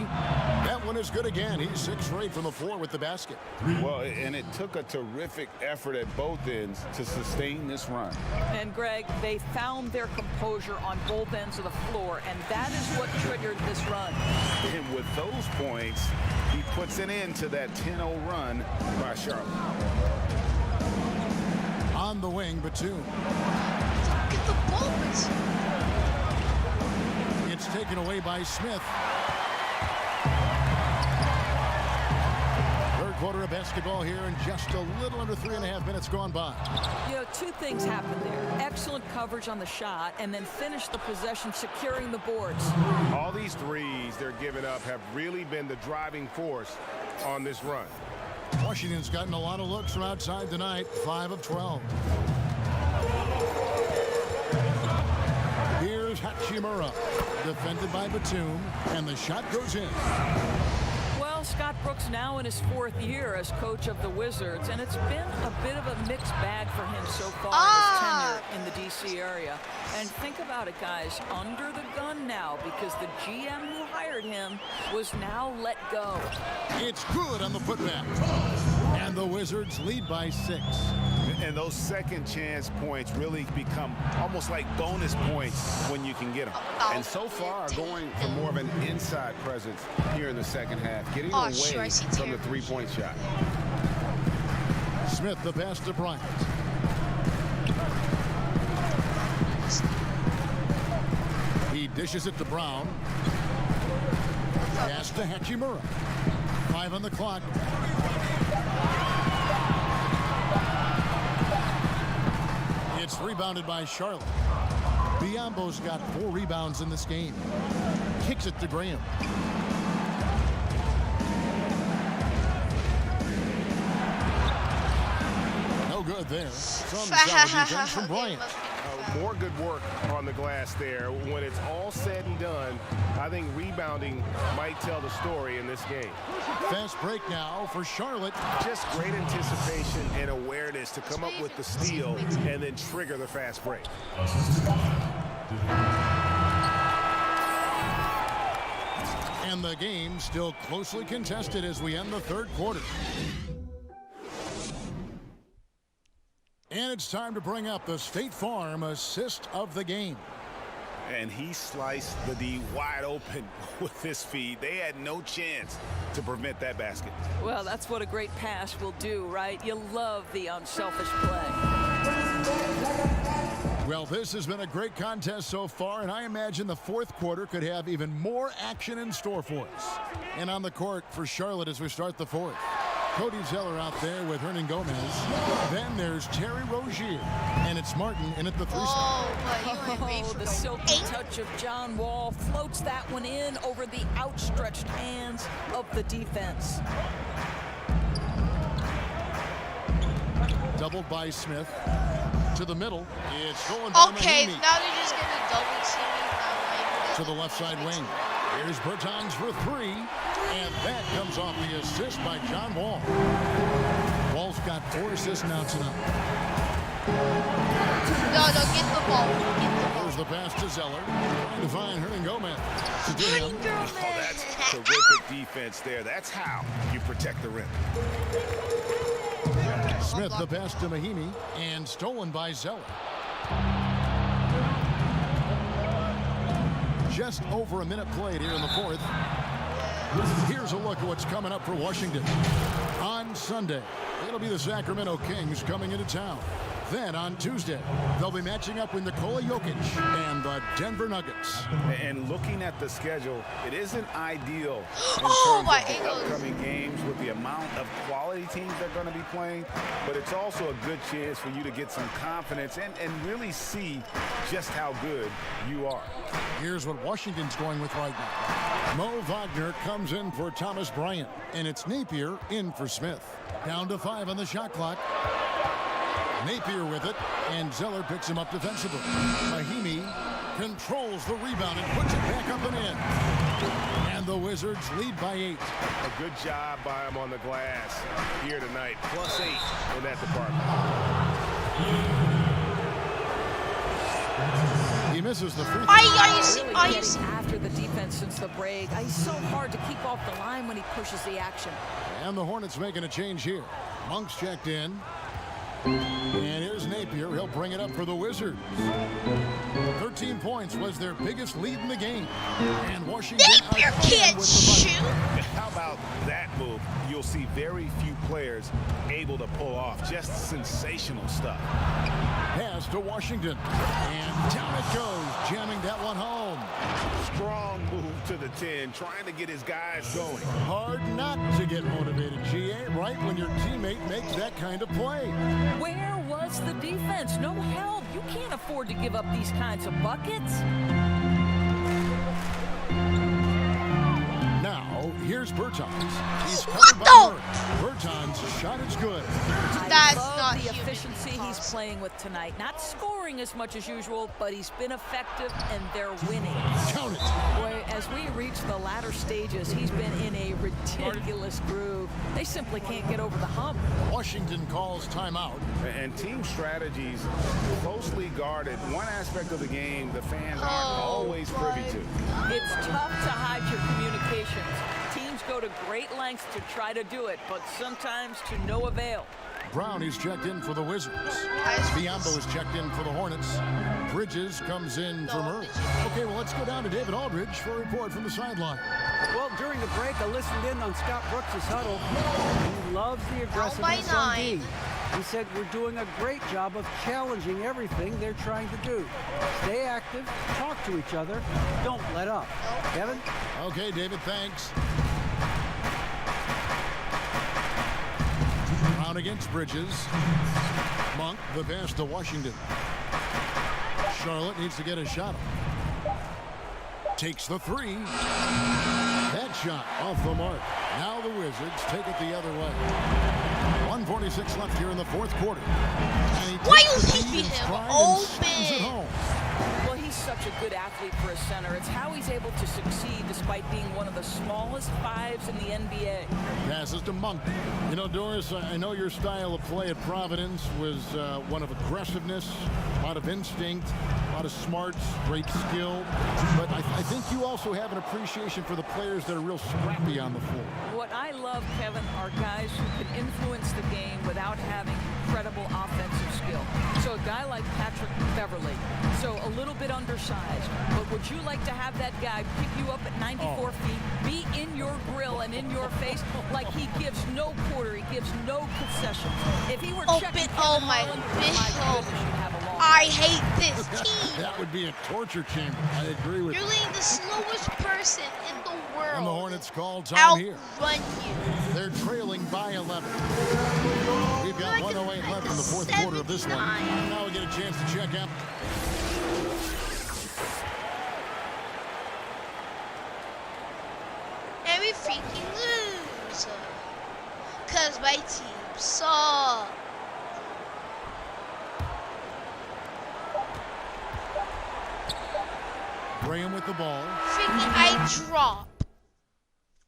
B: That one is good again. He's 6 for 8 from the floor with the basket.
E: Well, and it took a terrific effort at both ends to sustain this run.
R: And, Greg, they found their composure on both ends of the floor, and that is what triggered this run.
E: And with those points, he puts an end to that 10-0 run by Charlotte.
B: On the wing, Batum.
I: Get the ball.
B: It's taken away by Smith. Third quarter of basketball here, and just a little under 3.5 minutes gone by.
R: You know, 2 things happened there. Excellent coverage on the shot, and then finish the possession securing the boards.
S: All these threes they're giving up have really been the driving force on this run.
B: Washington's gotten a lot of looks from outside tonight, 5 of 12. Here's Hachimura, defended by Batum, and the shot goes in.
R: Well, Scott Brooks now in his 4th year as coach of the Wizards, and it's been a bit of a mixed bag for him so far in his tenure in the D.C. area. And think about it, guys, under the gun now because the GM who hired him was now let go.
B: It's good on the putback. And the Wizards lead by 6.
E: And those second chance points really become almost like bonus points when you can get them. And so far, going for more of an inside presence here in the second half, getting away from the three-point shot.
B: Smith, the pass to Bryant. He dishes it to Brown. Pass to Hachimura. 5 on the clock. It's rebounded by Charlotte. Biombo's got 4 rebounds in this game. Kicks it to Graham. No good there. Some solid defense from Bryant.
S: More good work on the glass there. When it's all said and done, I think rebounding might tell the story in this game.
B: Fast break now for Charlotte.
S: Just great anticipation and awareness to come up with the steal and then trigger the fast break.
B: And the game still closely contested as we end the 3rd quarter. And it's time to bring up the State Farm assist of the game.
E: And he sliced the D wide open with his feed. They had no chance to prevent that basket.
R: Well, that's what a great pass will do, right? You love the unselfish play.
B: Well, this has been a great contest so far, and I imagine the 4th quarter could have even more action in store for us. And on the court for Charlotte as we start the 4th. Cody Zeller out there with Hernan Gomez. Then there's Terry Rozier. And it's Martin in at the 3 spot.
R: Oh, the silky touch of John Wall floats that one in over the outstretched hands of the defense.
B: Doubled by Smith. To the middle. It's stolen by
I: Okay,
B: Mahimi.
I: now they're just going to double team me.
B: To the left side wing. Here's Bertans for 3. And that comes off the assist by John Wall. Wall's got 4 assists now tonight.
I: No, get the ball.
B: There's the pass to Zeller. Trying to find Hernan Gomez.
E: Oh, that's terrific defense there. That's how you protect the rim.
B: Smith, the pass to Mahimi. And stolen by Zeller. just over a minute played here in the fourth. Here's a look at what's coming up for Washington. On Sunday, it'll be the Sacramento Kings coming into town. Then on Tuesday, they'll be matching up with Nikola Jokic and the Denver Nuggets.
E: And looking at the schedule, it isn't ideal in
I: Oh,
E: terms
I: my
E: of the upcoming games with the amount of quality teams they're going to be playing, but it's also a good chance for you to get some confidence and really see just how good you are.
B: Here's what Washington's going with right now. Mo Wagner comes in for Thomas Bryant, and it's Napier in for Smith. Down to 5 on the shot clock. Napier with it, and Zeller picks him up defensively. Mahimi controls the rebound and puts it back up and in. And the Wizards lead by 8.
S: A good job by him on the glass here tonight. +8 in that department.
B: He misses the free throw.
R: Are you after the defense since the break? He's so hard to keep off the line when he pushes the action.
B: And the Hornets making a change here. Monk's checked in. And here's Napier. He'll bring it up for the Wizards. 13 points was their biggest lead in the game. And Washington
I: Napier can't shoot.
E: How about that move? You'll see very few players able to pull off just sensational stuff.
B: Pass to Washington. And down it goes, jamming that one home.
E: Strong move to the 10, trying to get his guys going.
B: Hard not to get motivated, GA, right when your teammate makes that kind of play.
R: Where was the defense? No help. You can't afford to give up these kinds of buckets.
B: Now, here's Bertans. He's covered by Murray. Bertans' shot is good.
R: I love the efficiency he's playing with tonight. Not scoring as much as usual, but he's been effective, and they're winning.
B: Count it.
R: Boy, as we reach the latter stages, he's been in a ridiculous groove. They simply can't get over the hump.
B: Washington calls timeout.
E: And team strategies closely guarded. One aspect of the game the fans aren't always privy to.
R: It's tough to hide your communications. Teams go to great lengths to try to do it, but sometimes to no avail.
B: Brown is checked in for the Wizards. Biombo is checked in for the Hornets. Bridges comes in for Murray. Okay, well, let's go down to David Aldridge for a report from the sideline.
H: Well, during the break, I listened in on Scott Brooks' huddle. He loves the aggressiveness on D. He said we're doing a great job of challenging everything they're trying to do. Stay active, talk to each other, don't let up. Kevin?
B: Okay, David, thanks. Brown against Bridges. Monk, the pass to Washington. Charlotte needs to get a shot. Takes the 3. That shot off the mark. Now the Wizards take it the other way. 1:46 left here in the fourth quarter.
I: Why you leaving him open?
R: Well, he's such a good athlete for a center. It's how he's able to succeed despite being one of the smallest 5s in the NBA.
B: Passes to Monk. You know, Doris, I know your style of play at Providence was one of aggressiveness, a lot of instinct, a lot of smarts, great skill. But I think you also have an appreciation for the players that are real scrappy on the floor.
R: What I love, Kevin, are guys who can influence the game without having incredible offensive skill. So a guy like Patrick Beverly, so a little bit undersized, but would you like to have that guy pick you up at 94 feet, be in your grill and in your face like he gives no quarter, he gives no concessions? If he were checking
I: my I hate this team.
B: That would be a torture chamber. I agree with you.
I: You're letting the slowest person in the world
B: And the Hornets call time here.
I: outrun you.
B: They're trailing by 11. We've got 1:08 left in the fourth quarter of this one. Now we get a chance to check out.
I: And we freaking lose. Cause my team sucks.
B: Graham with the ball.
I: Freaking I drop.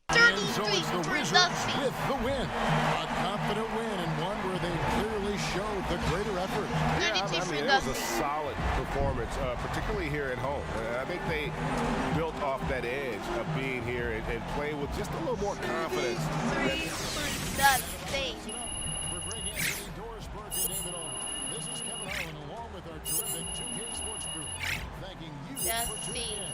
I: 33
B: And so it's the Wizards with the win. A confident win and one where they clearly showed the greater effort.
S: Yeah, I mean, it was a solid performance, particularly here at home. I think they built off that edge of being here and playing with just a little more confidence.
I: 3 for nothing.
B: For Greg Anthony, Doris Burke, and David Owen, this is Kevin Harlan along with our terrific 2K Sports Group. Thanking you for tuning in.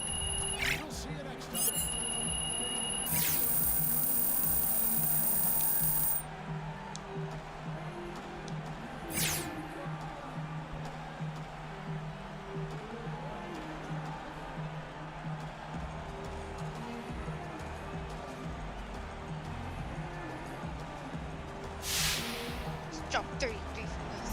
I: shot 33 from this.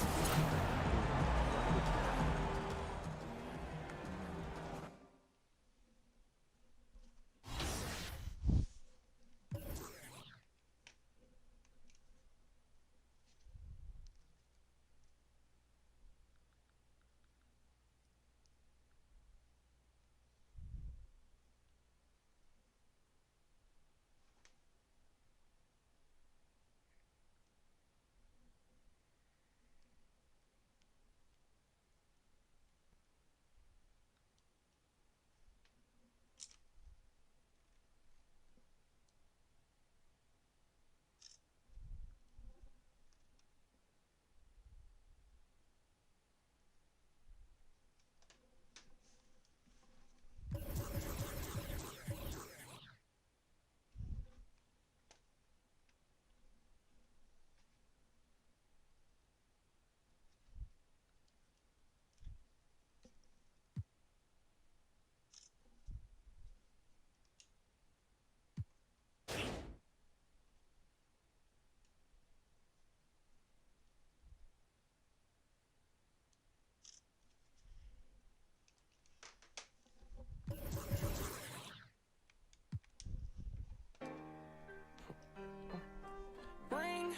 T: Ring,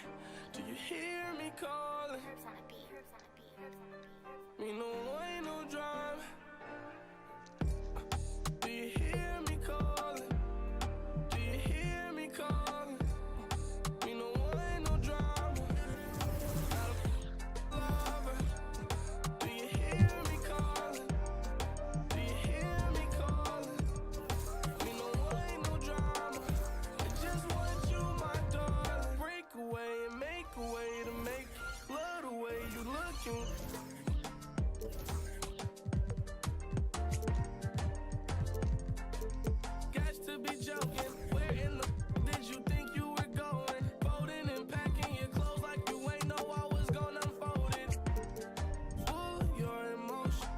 T: do you hear me calling? Me no ain't no drama. Do you hear me calling? Do you hear me calling? Me no ain't no drama. Not a lover. Do you hear me calling? Do you hear me calling? Me no ain't no drama. I just want you, my darling. Break away and make a way to make love the way you looking. Got to be joking. Where in the did you think you were going? Folding and packing your clothes like you ain't know I was gonna unfold it. Full your emotion.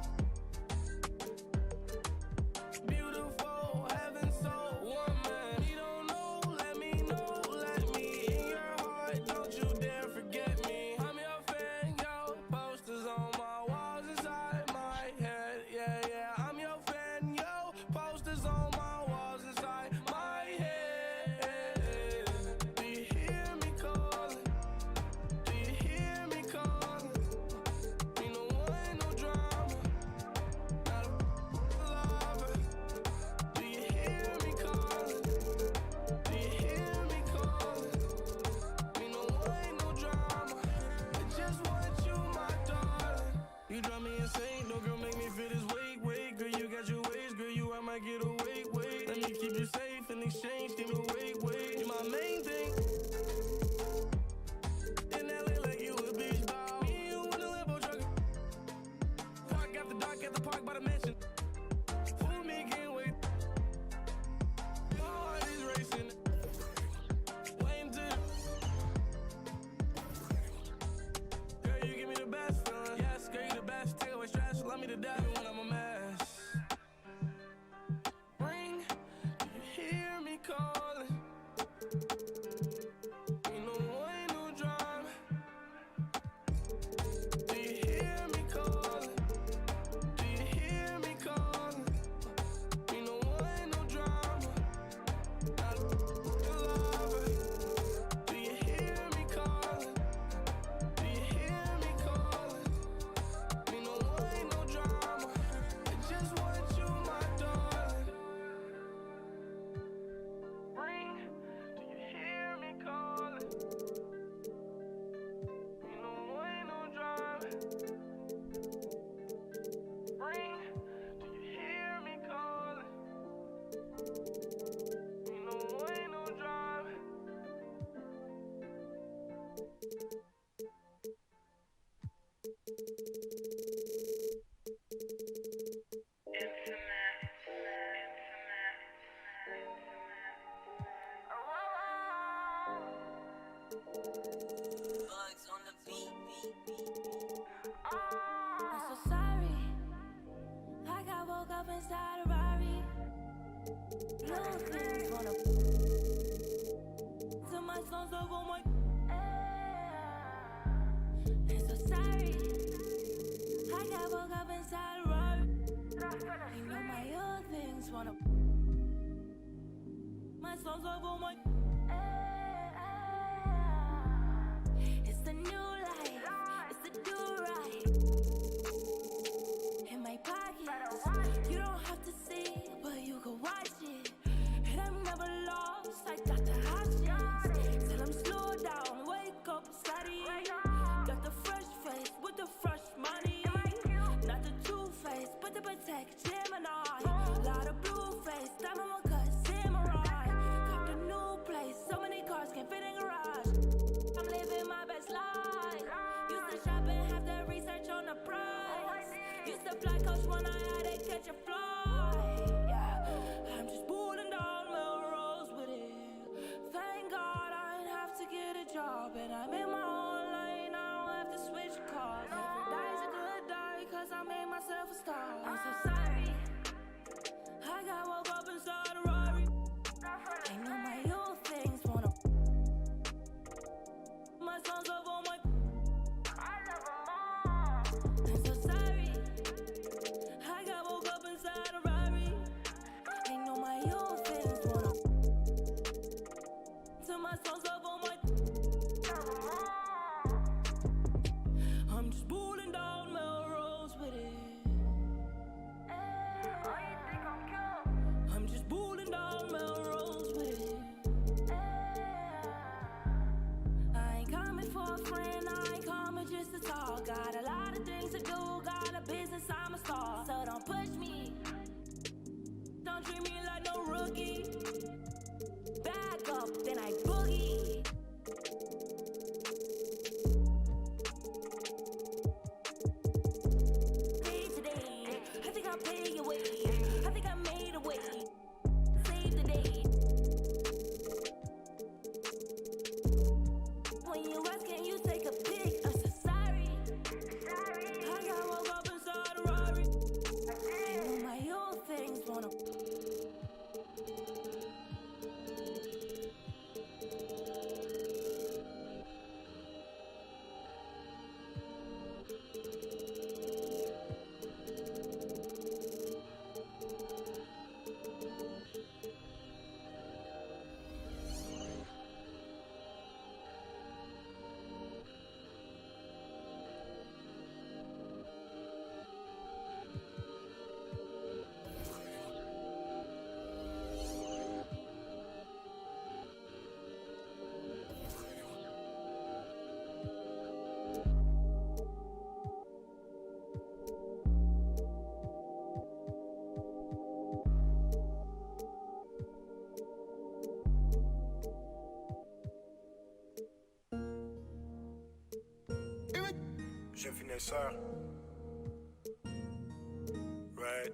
T: Beautiful, heaven so woman. You don't know, let me in your heart. Don't you dare forget me. I'm your fan, yo. Posters on my walls inside my head. Yeah, yeah. I'm your fan, yo. Posters on my walls inside my head. Do you hear me calling? Do you hear me calling? Me no ain't no drama. Not a lover. Do you hear me calling? Do you hear me calling? Me no ain't no drama. I just want you, my darling. You drive me insane, no girl make me feel this weight. Girl, you got your ways, girl, you I might get away. Let me keep you safe in exchange, give me wait. You my main thing. In LA like you a beach dog. Me and you in a limbo truck. Park after dark at the park by the mansion. Fool me, can't wait. My heart is racing. Waiting to. Girl, you give me the best feeling. Yes, girl, you the best. Take away stress, love me to death when I'm a mess. Ring, do you hear me calling? Me no ain't no drama. Do you hear me calling? Do you hear me calling? Me no ain't no drama. Not a lover. Do you hear me calling? Do you hear me calling? Me no ain't no drama. I just want you, my darling. Ring, do you hear me calling? Me no ain't no drama. Ring, do you hear me calling? Me no ain't no drama.
U: Bugs on the beat. I'm so sorry. I got woke up inside a Rari. Little things wanna. To my songs over my. And so sorry. I got woke up inside a road. You know my old things wanna. My songs are on my. It's the new life. It's the do right. In my pockets, you don't have to see, but you can watch it. And I'm never lost. I got the hot shit. Till I'm slow down, wake up, study. Got the fresh face with the fresh money. Not the two-face, but the protect Gemini. Lot of blue face, diamond one cut, samurai. Got the new place, so many cars can't fit in garage. I'm living my best life. Used to shop and have the research on the price. Used to fly coach when I had to catch a flight. Yeah, I'm just pulling down Melrose with it. Thank God I didn't have to get a job, and I'm in my own lane. I don't have to switch cars. Every day's a good day, cause I made myself a star. I'm so sorry. I got woke up inside a Rari. I know my old things wanna. My songs up on my. I love them all. I'm so sorry. I got woke up inside a Rari. I know my old things wanna. To my songs up on my. I'm just pulling down Melrose with it. I'm just pulling down Melrose with it. I ain't coming for a friend, I ain't coming just to talk. Got a lot of things to do, got a business, I'm a star. So don't push me, don't treat me like no rookie. Back up, then I boogie. Pay today, I think I'll pay your way. I think I made a way. Save the day. When you ask, can you take a pic? I'm so sorry. I got woke up inside a Rari. I know my old things wanna.
A: Jeune finesseur. Right.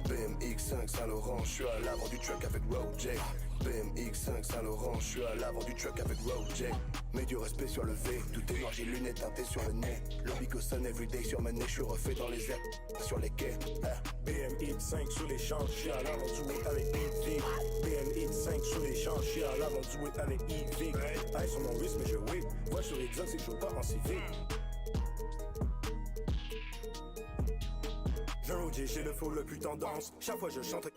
V: BMX5 Saint-Laurent, je suis à l'avant du truck avec Road J. BMX5 Saint-Laurent, je suis à l'avant du truck avec Road J. Mets du respect sur le V, tout est noir, j'ai lunettes teintées sur le nez. Le big son everyday sur ma nez, je suis refait dans les airs, sur les quais.
A: BMX5 sur les champs, je suis à l'avant du way avec EV. BMX5 sur les champs, je suis à l'avant du way avec EV. Hey, sur mon wrist, mais je whip. Voiture exotique, je veux pas en civil. J'ai le flow le plus tendance. Chaque fois je chante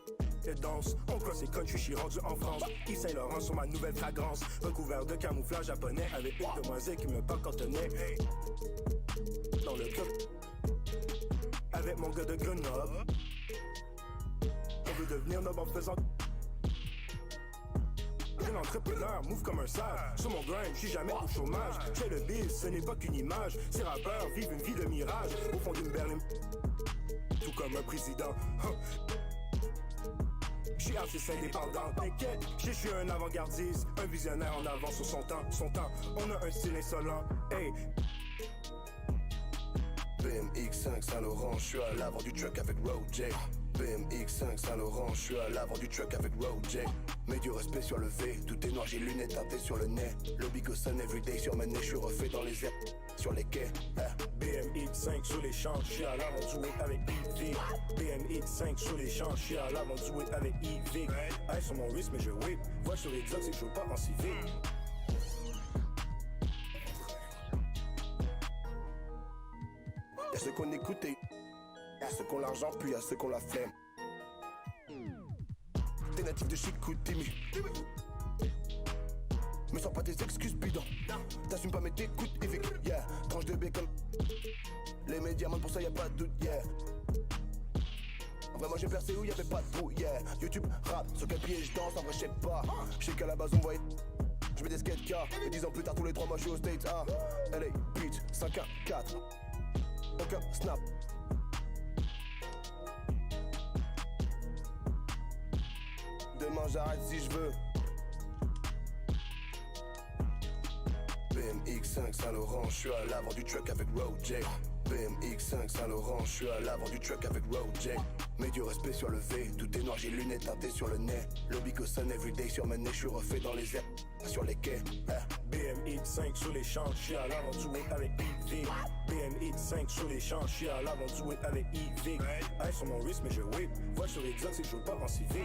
A: et danse. On cross et country, je suis rendu en France. Yves Saint-Laurent sur ma nouvelle fragrance. Recouvert de camouflage japonais avec une demoiselle qui me parle cantonais. Dans le club avec mon gars de Grenoble. On veut devenir noble en faisant. Jeune entrepreneur, move comme un sage. Sur mon grind, je suis jamais au chômage. J'ai le biz, ce n'est pas qu'une image. Ces rappeurs vivent une vie de mirage. Au fond d'une berline, tout comme un président. Je suis artiste indépendant, t'inquiète, je suis un avant-gardiste, un visionnaire en avance sur son temps, on a un style insolent, hey.
V: BMX5 Saint-Laurent, je suis à l'avant du truck avec Road J. BMX5 Saint-Laurent, je suis à l'avant du truck avec Road J. Mets du respect sur le V, tout est noir, j'ai lunettes teintées sur le nez. Lobby go sun everyday sur ma nez, je suis refait dans les airs, sur les quais.
A: BMX5 sur les champs, je suis à l'avant du whip avec EV. BMX5 sur les champs, je suis à l'avant du whip avec EV. Hey, sur mon wrist, mais je whip. Vois sur les c'est que je veux pas en civil.
V: Y'a ceux qu'on écoute et y'a ceux qu'on l'argent, puis y'a ceux qu'on la flemme. T'es natif de Chicoutimi. Me sors pas tes excuses bidons. T'assumes pas mais t'écoutes Evic, yeah. Tranche de bacon. Les médias mentent pour ça y'a pas de doute, yeah. En vrai moi j'ai percé où y'avait pas de trou, yeah. YouTube, rap, sur quel pied je danse, en vrai je sais pas. Je sais qu'à la base on me voyait. Je mets des skatecars, et 10 ans plus tard tous les 3 mois je suis aux States, ah. LA, Beach, 5-1-4. Aucun snap. Demain j'arrête si je veux. BMX5 Saint-Laurent, je suis à l'avant du truck avec Road J. BMX5 Saint-Laurent, je suis à l'avant du truck avec Road J. Mets du respect sur le V, tout est noir, j'ai lunettes teintées sur le nez. Lobby go sun everyday sur ma nez, je suis refait dans les airs, sur les quais.
A: BMX5 sur les champs, je suis à l'avant du whip avec EV. BMX5 sur les champs, je suis à l'avant du whip avec EV. Hey, sur mon wrist, mais je whip. Vois sur les c'est que je veux pas en civil.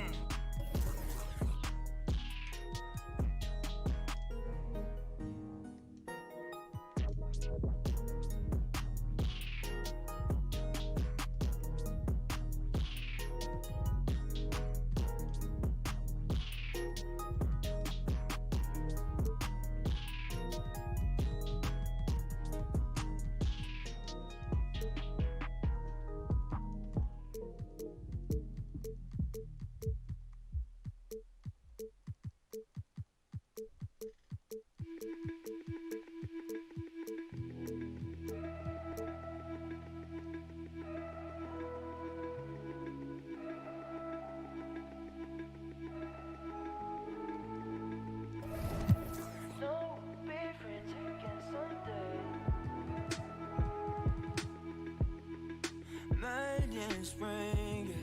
T: Spring,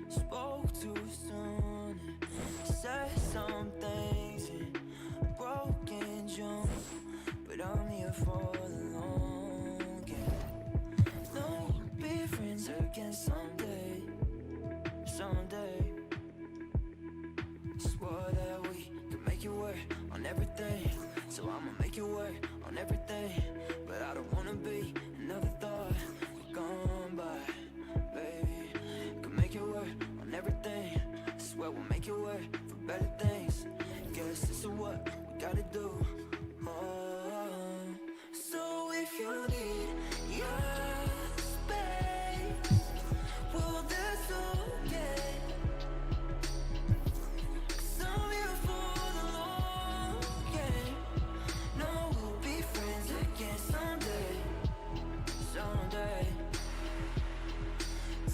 T: spoke too soon, said some things in broken June, but I'm here for the long game. No, we'll be friends again someday, someday. Swore that we could make it work on everything, so I'ma make it work on everything, but I don't wanna be another thought gone by. Everything, I swear we'll make it work for better things. Guess this is what we gotta do. Oh, so if you need your space, well that's okay. 'Cause I'm here for the long game. No, we'll be friends again someday, someday.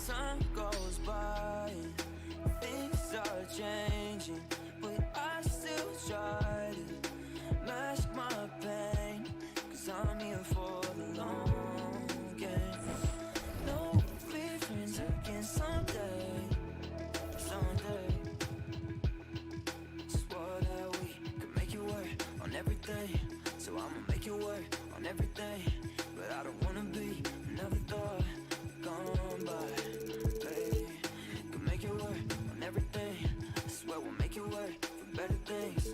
T: Time goes by, things are changing, but I still try to mask my pain, 'cause I'm here for the long game. No, we'll be friends again someday, someday. Swore that we could make it work on everything, so I'ma make it work on everything, but I don't wanna be another thought gone by. We'll make it work for better things.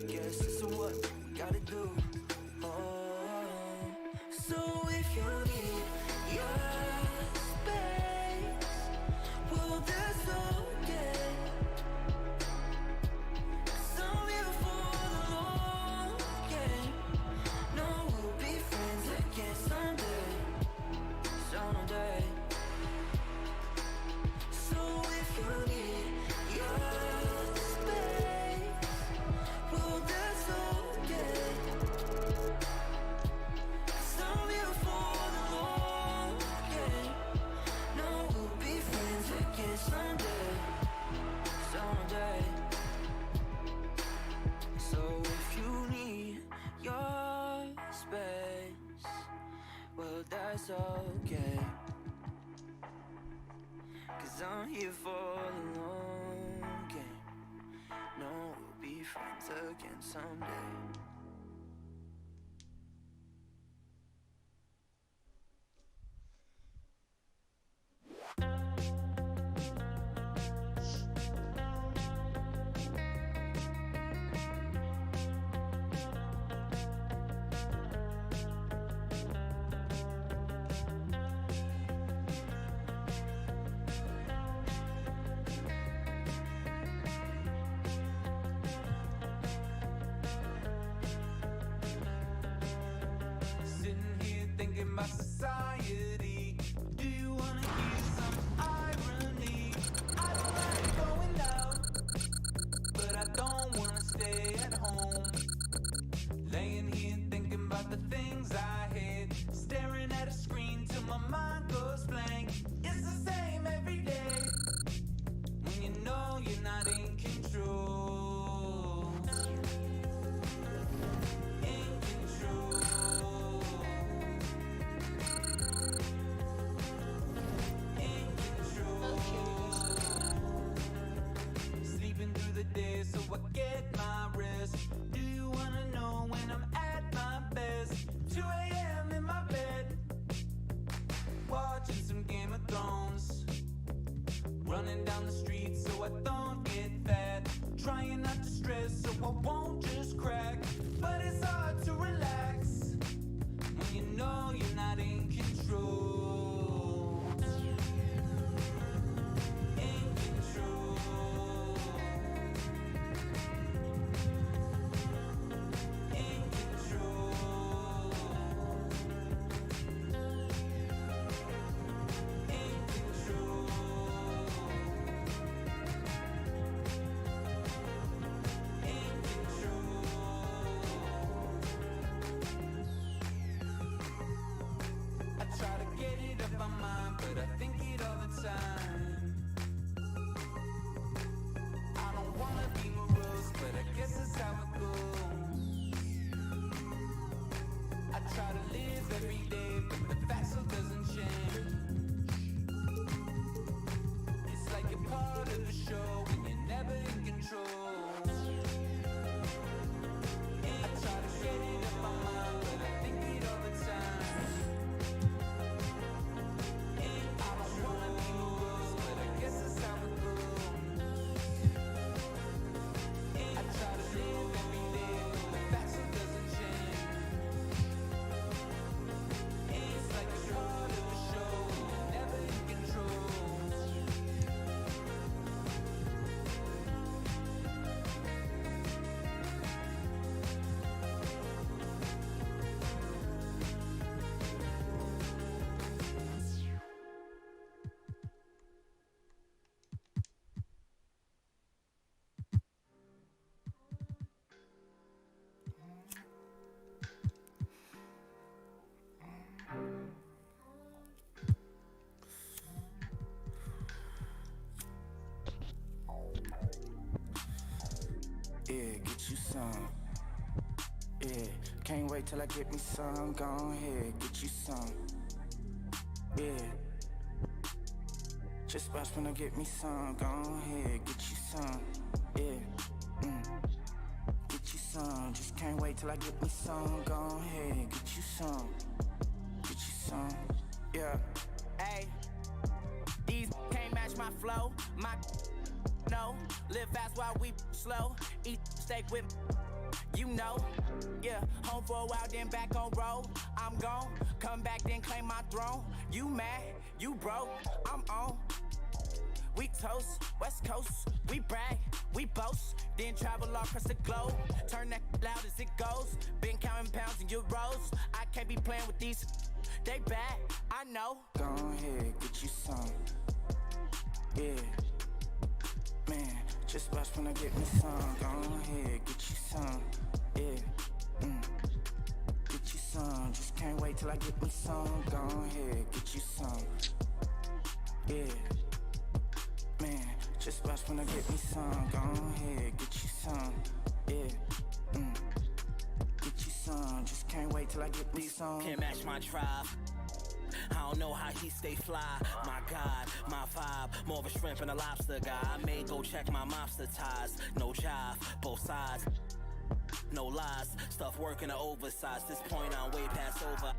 T: Guess this is what we gotta do. Oh, so if you need your space, well that's okay. 'Cause I'm here for the long game. No, we'll be friends again. here for the long game. No, we'll be friends again someday.
C: Sitting here thinking about society. Do you wanna hear some irony? I don't like going out, but I don't wanna stay at home. Laying here thinking about the things I hate, staring at a screen till my mind goes blank. It's the same every day, when you know you're not in control. In control. In control. Sleeping through the day so I get my rest. Do you wanna know when I'm at my best? 2 a.m. in my bed, watching some Game of Thrones. Running down the street so I don't get fat. Trying not to stress so I won't just crack. But it's hard to relax when you know you're not in control. In control. In control. In control. In control. I try to get it up my mind, but I think it all the time. I don't wanna be morose, but I guess that's how it goes. I try to live every day, but the fact still doesn't change. It's like you're part of the show when you're never in control. I try to get it up my mind, but I think it all the time. I don't wanna be morose, but I guess that's how it goes. I try to live every day, but the fact still doesn't change. It's like you're part of the show when you're never in control.
T: Yeah, get you some. Yeah, can't wait till I get me some. Go ahead, get you some. Yeah, just watch when I get me some. Go ahead, get you some. Yeah, get you some. Just can't wait till I get me some. Go ahead, get you some. Get you some. Yeah. Hey, these can't match my flow. My no, live fast while we slow. Eat steak with, you know. Yeah, home for a while, then back on road. I'm gone, come back, then claim my throne. You mad, you broke, I'm on. We toast, West Coast, we brag, we boast. Then travel all across the globe, turn that loud as it goes. Been counting pounds and euros. I can't be playing with these, they bad, I know. Go ahead, get you some. Yeah. Man, just watch when I get me some. Go ahead, get you some. Yeah, get you some. Just can't wait till I get me some. Go ahead, get you some. Yeah, man, just watch when I get me some. Go ahead, get you some. Yeah, get you some. Just can't wait till I get me some.
D: Can't match my tribe. I don't know how he stay fly. My God, my vibe, more of a shrimp and a lobster guy. I may go check my mobster ties. No jive, both sides. No lies, stuff working to oversize. This point I'm way past over.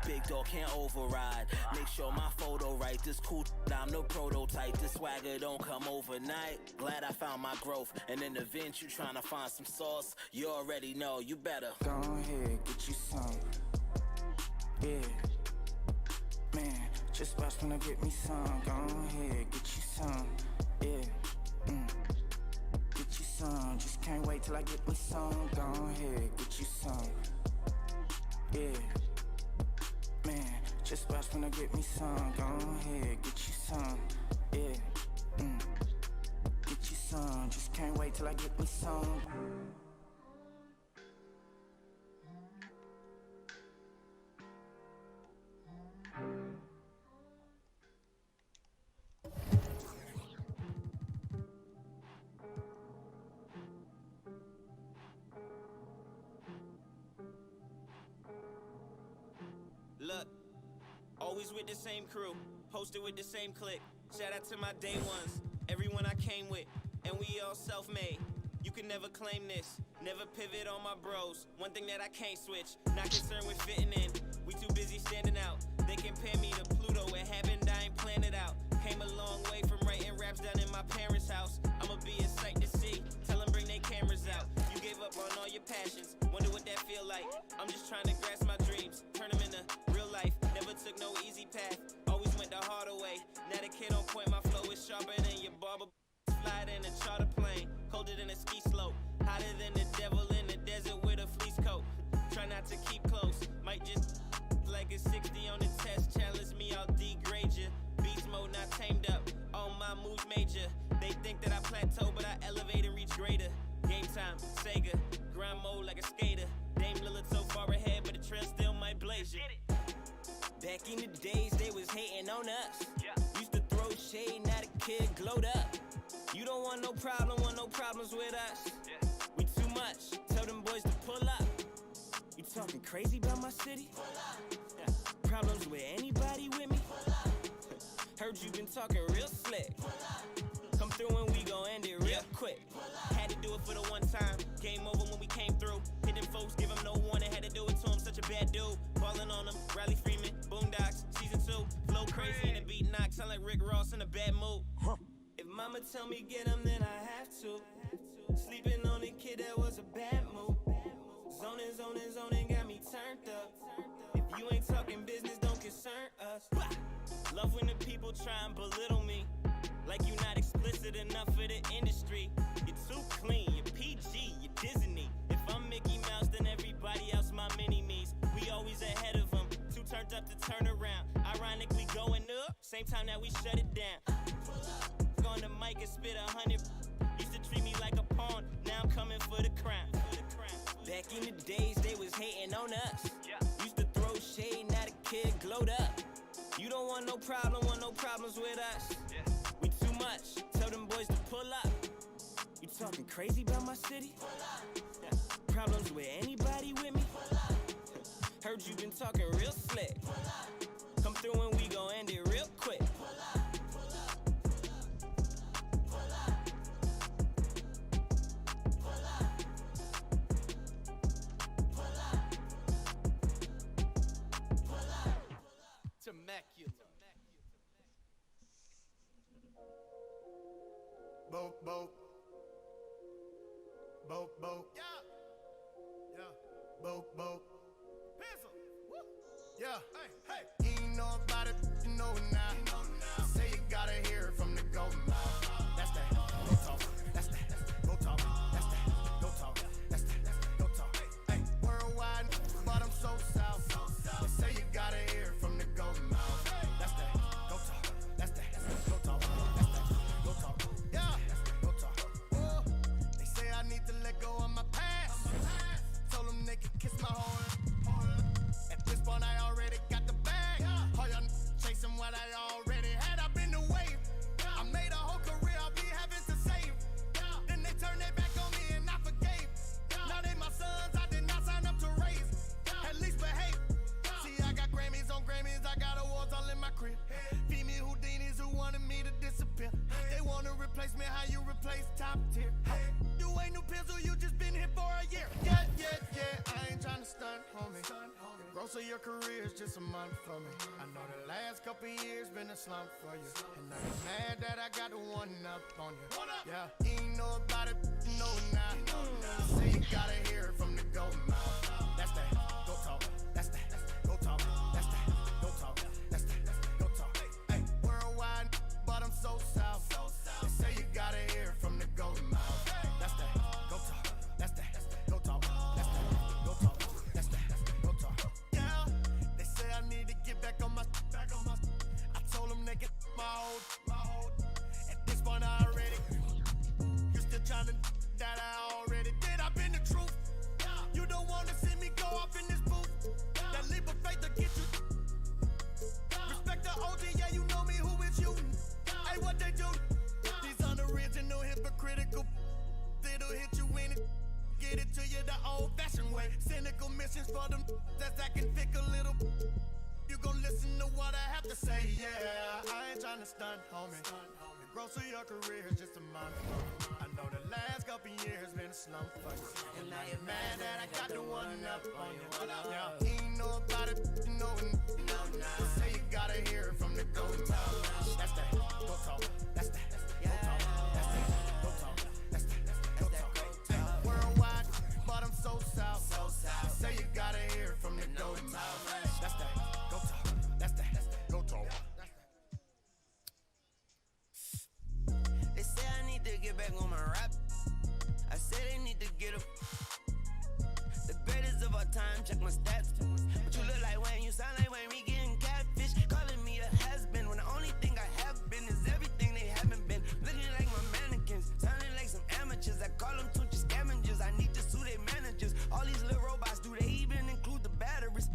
D: Big dog can't override. Make sure my photo right. This cool, I'm no prototype. This swagger don't come overnight. Glad I found my growth. And in the event you trying to find some sauce, you already know. You better
G: go ahead, get you some. Yeah, man, just watch when I get me some. Go ahead, get you some. Yeah, get you some. Just can't wait till I get me some. Go ahead, get you some. Yeah. Man, just watch when I get me some. Go ahead, get you some. Yeah, get you some. Just can't wait till I get me some.
W: Look, always with the same crew, posted with the same clique. Shout out to my day ones, everyone I came with, and we all self-made. You can never claim this, never pivot on my bros. One thing that I can't switch, not concerned with fitting in. We too busy standing out. They compare me to Pluto, it happened, I ain't planned it out. Came a long way from writing raps down in my parents' house. I'ma be a sight to see, tell them bring their cameras out. You gave up on all your passions, wonder what that feel like. I'm just trying to grasp my dreams, turn them into real life. Never took no easy path, always went the harder way. Now the kid on point, my flow is sharper than your barber. Fly in a charter plane, colder than a ski slope. Hotter than the devil in the desert with a fleece coat. Try not to keep close, might just like a 60 on the test. Challenge me, I'll degrade you. Beast mode not tamed up, all my moves major. They think that I plateau, but I elevate and reach greater. Game time, Sega, grind mode like a skater. Dame Lillard so far ahead, but the trail still might blaze you. Back in the days, they was hating on us. Used to throw shade, now the kid glowed up. You don't want no problem, want no problems with us. We too much, tell them boys to pull up. You talking crazy about my city? Problems with anybody with me? Heard you been talking real slick. Come through and we gon' end it real quick. Had to do it for the one time. Game over when we came through. Hit them folks, give them no warning. Had to do it to him, such a bad dude. Ballin' on them, Riley Freeman, Boondocks, season 2. Flow crazy in the beat knock, sound like Rick Ross in a bad mood. If mama tell me get him, then I have to. Sleeping on a kid, that was a bad move. Zoning, got me turned up. If you ain't talking business, don't concern us. Love when the people try and belittle me. Like you not explicit enough for the industry. You're too clean, you're PG, you're Disney. If I'm Mickey Mouse, then everybody else my mini-me's. We always ahead of them, too turned up to turn around. Ironically going up, same time that we shut it down. On the mic and spit 100. Used to treat me like a pawn, now I'm coming for the crown. Back in the days, they was hating on us. Used to throw shade, now the kid glowed up. You don't want no problem, want no problems with us. We too much, tell them boys to pull up. You talking crazy about my city? Problems with anybody with me? Heard you been talking real slick. Come through and we gon' end it real quick.
N: Immaculate.
A: Boat. Yeah. Boat.
N: Pencil.
A: Yeah. Hey. You ain't know about it, you know it now. Say you gotta hear it from the golden mouth. That's that. Go talk. That's that. Go talk. That's that. Go talk. That's that. Go talk. Hey. Worldwide, but I'm so south. They say you gotta hear it from the golden mouth. That's that. Go talk. That's that. Go talk. That's that. Go talk. Yeah. Go talk. Oh. They say I need to let go of my past. Told them they could kiss my heart. At this point, I already got the bag. All y'all chasing what I already had. I've been away. I made a
F: your career's just a month for me. I know the last couple years been a slump for you. And I'm mad that I got the one up on you. Yeah, you ain't know about it, you know now. Say you gotta hear it from the golden mouth. That's that, go talk. That's that, go talk. That's that, go talk. That's that, go talk. Hey, worldwide, but I'm so south. They say you gotta hear it from the golden mouth. That's that, go talk. That's that, go talk. That's that, go talk. That's that, go talk. Yeah, they say I need to get back on my. I told them they get my old. At this point I already. You still trying to that I already did. I've been the truth. You don't wanna see me go off in this booth. That leap of faith to get you. Respect the OG, yeah, you know me, who is you? Hey, what they do? These unoriginal, hypocritical. It'll hit you in it. Get it to you the old-fashioned way. Cynical missions for them that's acting thick a little. You gon' listen to what I have to say, yeah. I ain't tryna stunt, homie. The growth of your career is just a month. I know the last couple years been a slump for you. And I am mad that I got the one up on you. Yeah, you ain't know about it, you know now. Say you gotta hear it from the golden mouth. That's that, go talk. That's that, go talk. That's that, go talk. That's that, go talk. Hey, worldwide, but I'm so south. Say you gotta hear it from the golden mouth. That's that, go talk. That's that, go talk.
T: They say I need to get back on my rap. I say they need to get up. The greatest of all time, check my stats. But you look like Wayne, you sound like Wayne, we getting catfish. Calling me a has-been when the only thing I have been is everything they haven't been. Looking like my mannequins, sounding like some amateurs. I call them Tunchi scavengers, I need to sue their managers. All these little robots, do they even include the batteries?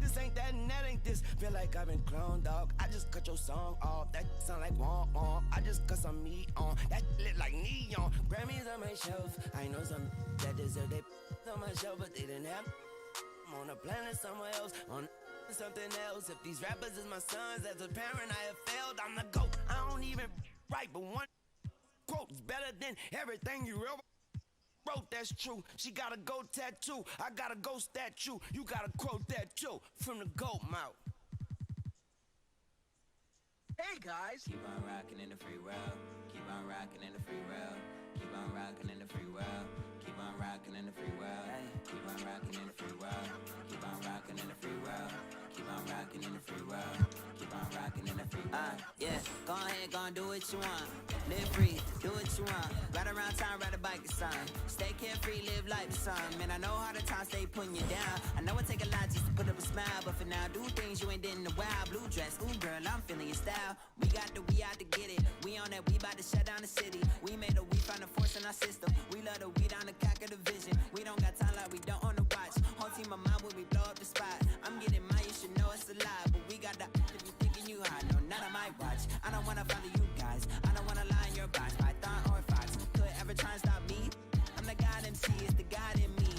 T: This ain't that and that ain't this. Feel like I've been cloned, dog. I just cut your song off. That sound like womp womp. I just cut some meat on. That lit like neon. Grammys on my shelf. I know some that deserve they on my shelf, but they didn't have. I'm on a planet somewhere else. On something else. If these rappers is my sons, as a parent I have failed. I'm the GOAT. I don't even write, but one quote's better than everything you ever wrote. That's true. She got a goat tattoo. I got a ghost statue. You got a quote that too from the goat mouth.
J: Hey guys.
C: Keep on rocking in the free world. Keep on rocking in the free world. Keep on rocking in the free world. Keep on rocking in the free world. Keep on rocking in the free world. Keep on rocking in the free world. Keep on rocking in the free world. Keep on rocking in the free world.
J: Yeah, go ahead, go and do what you want. Live free, do what you want. Ride around town, ride a bike or something. Stay carefree, live like the sun. Man, I know how the times stay putting you down. I know it take a lot just to put up a smile, but for now, do things you ain't did in a while. Blue dress, ooh girl, I'm feeling your style. We out to get it. We on that, we about to shut down the city. We made a, we found a force in our system. We love the weed on the cock of the vision. We don't got time like we don't on the watch. Whole team of mine when we blow up the spot. I'm getting mine, you should know it's a lie. But we got the if you thinking you high, no, none of my watch. I don't wanna follow you guys. I don't wanna lie in your box. Python or Fox could ever try and stop me. I'm the God MC, it's the God in me.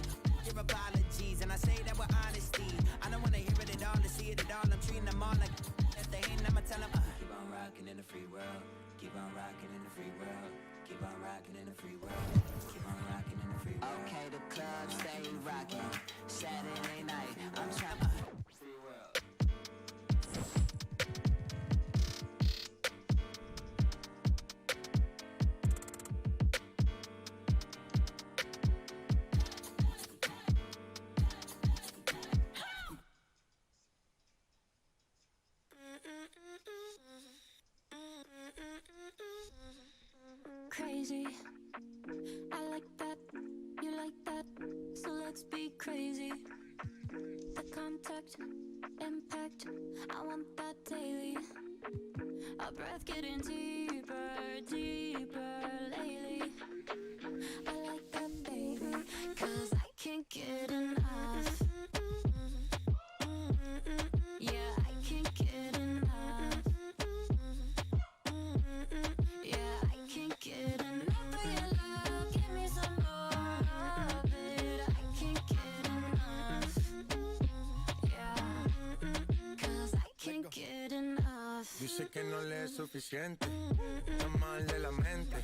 J: Your apologies, and I say that with honesty. I don't wanna hear it at all, to see it at all. I'm treating them all like if they ain't, I'ma tell them.
C: Keep on rocking in the free world. Keep on rocking in the free world. Keep on rocking in the free world. Keep on rocking in the free world.
J: Okay, the club stay rocking. Saturday night, I'm trying.
C: Free world.
U: Crazy, I like that, you like that, so let's be crazy. The contact, impact, I want that daily. Our breath getting deeper, deeper lately. I like that, baby, 'cause I can't get enough. Yeah, I can't get enough. Yeah, I can't get enough of your love. Give me some more of it. I can't get enough. Yeah, 'cause I can't get enough.
F: Dice que no le es suficiente, está mal de la mente.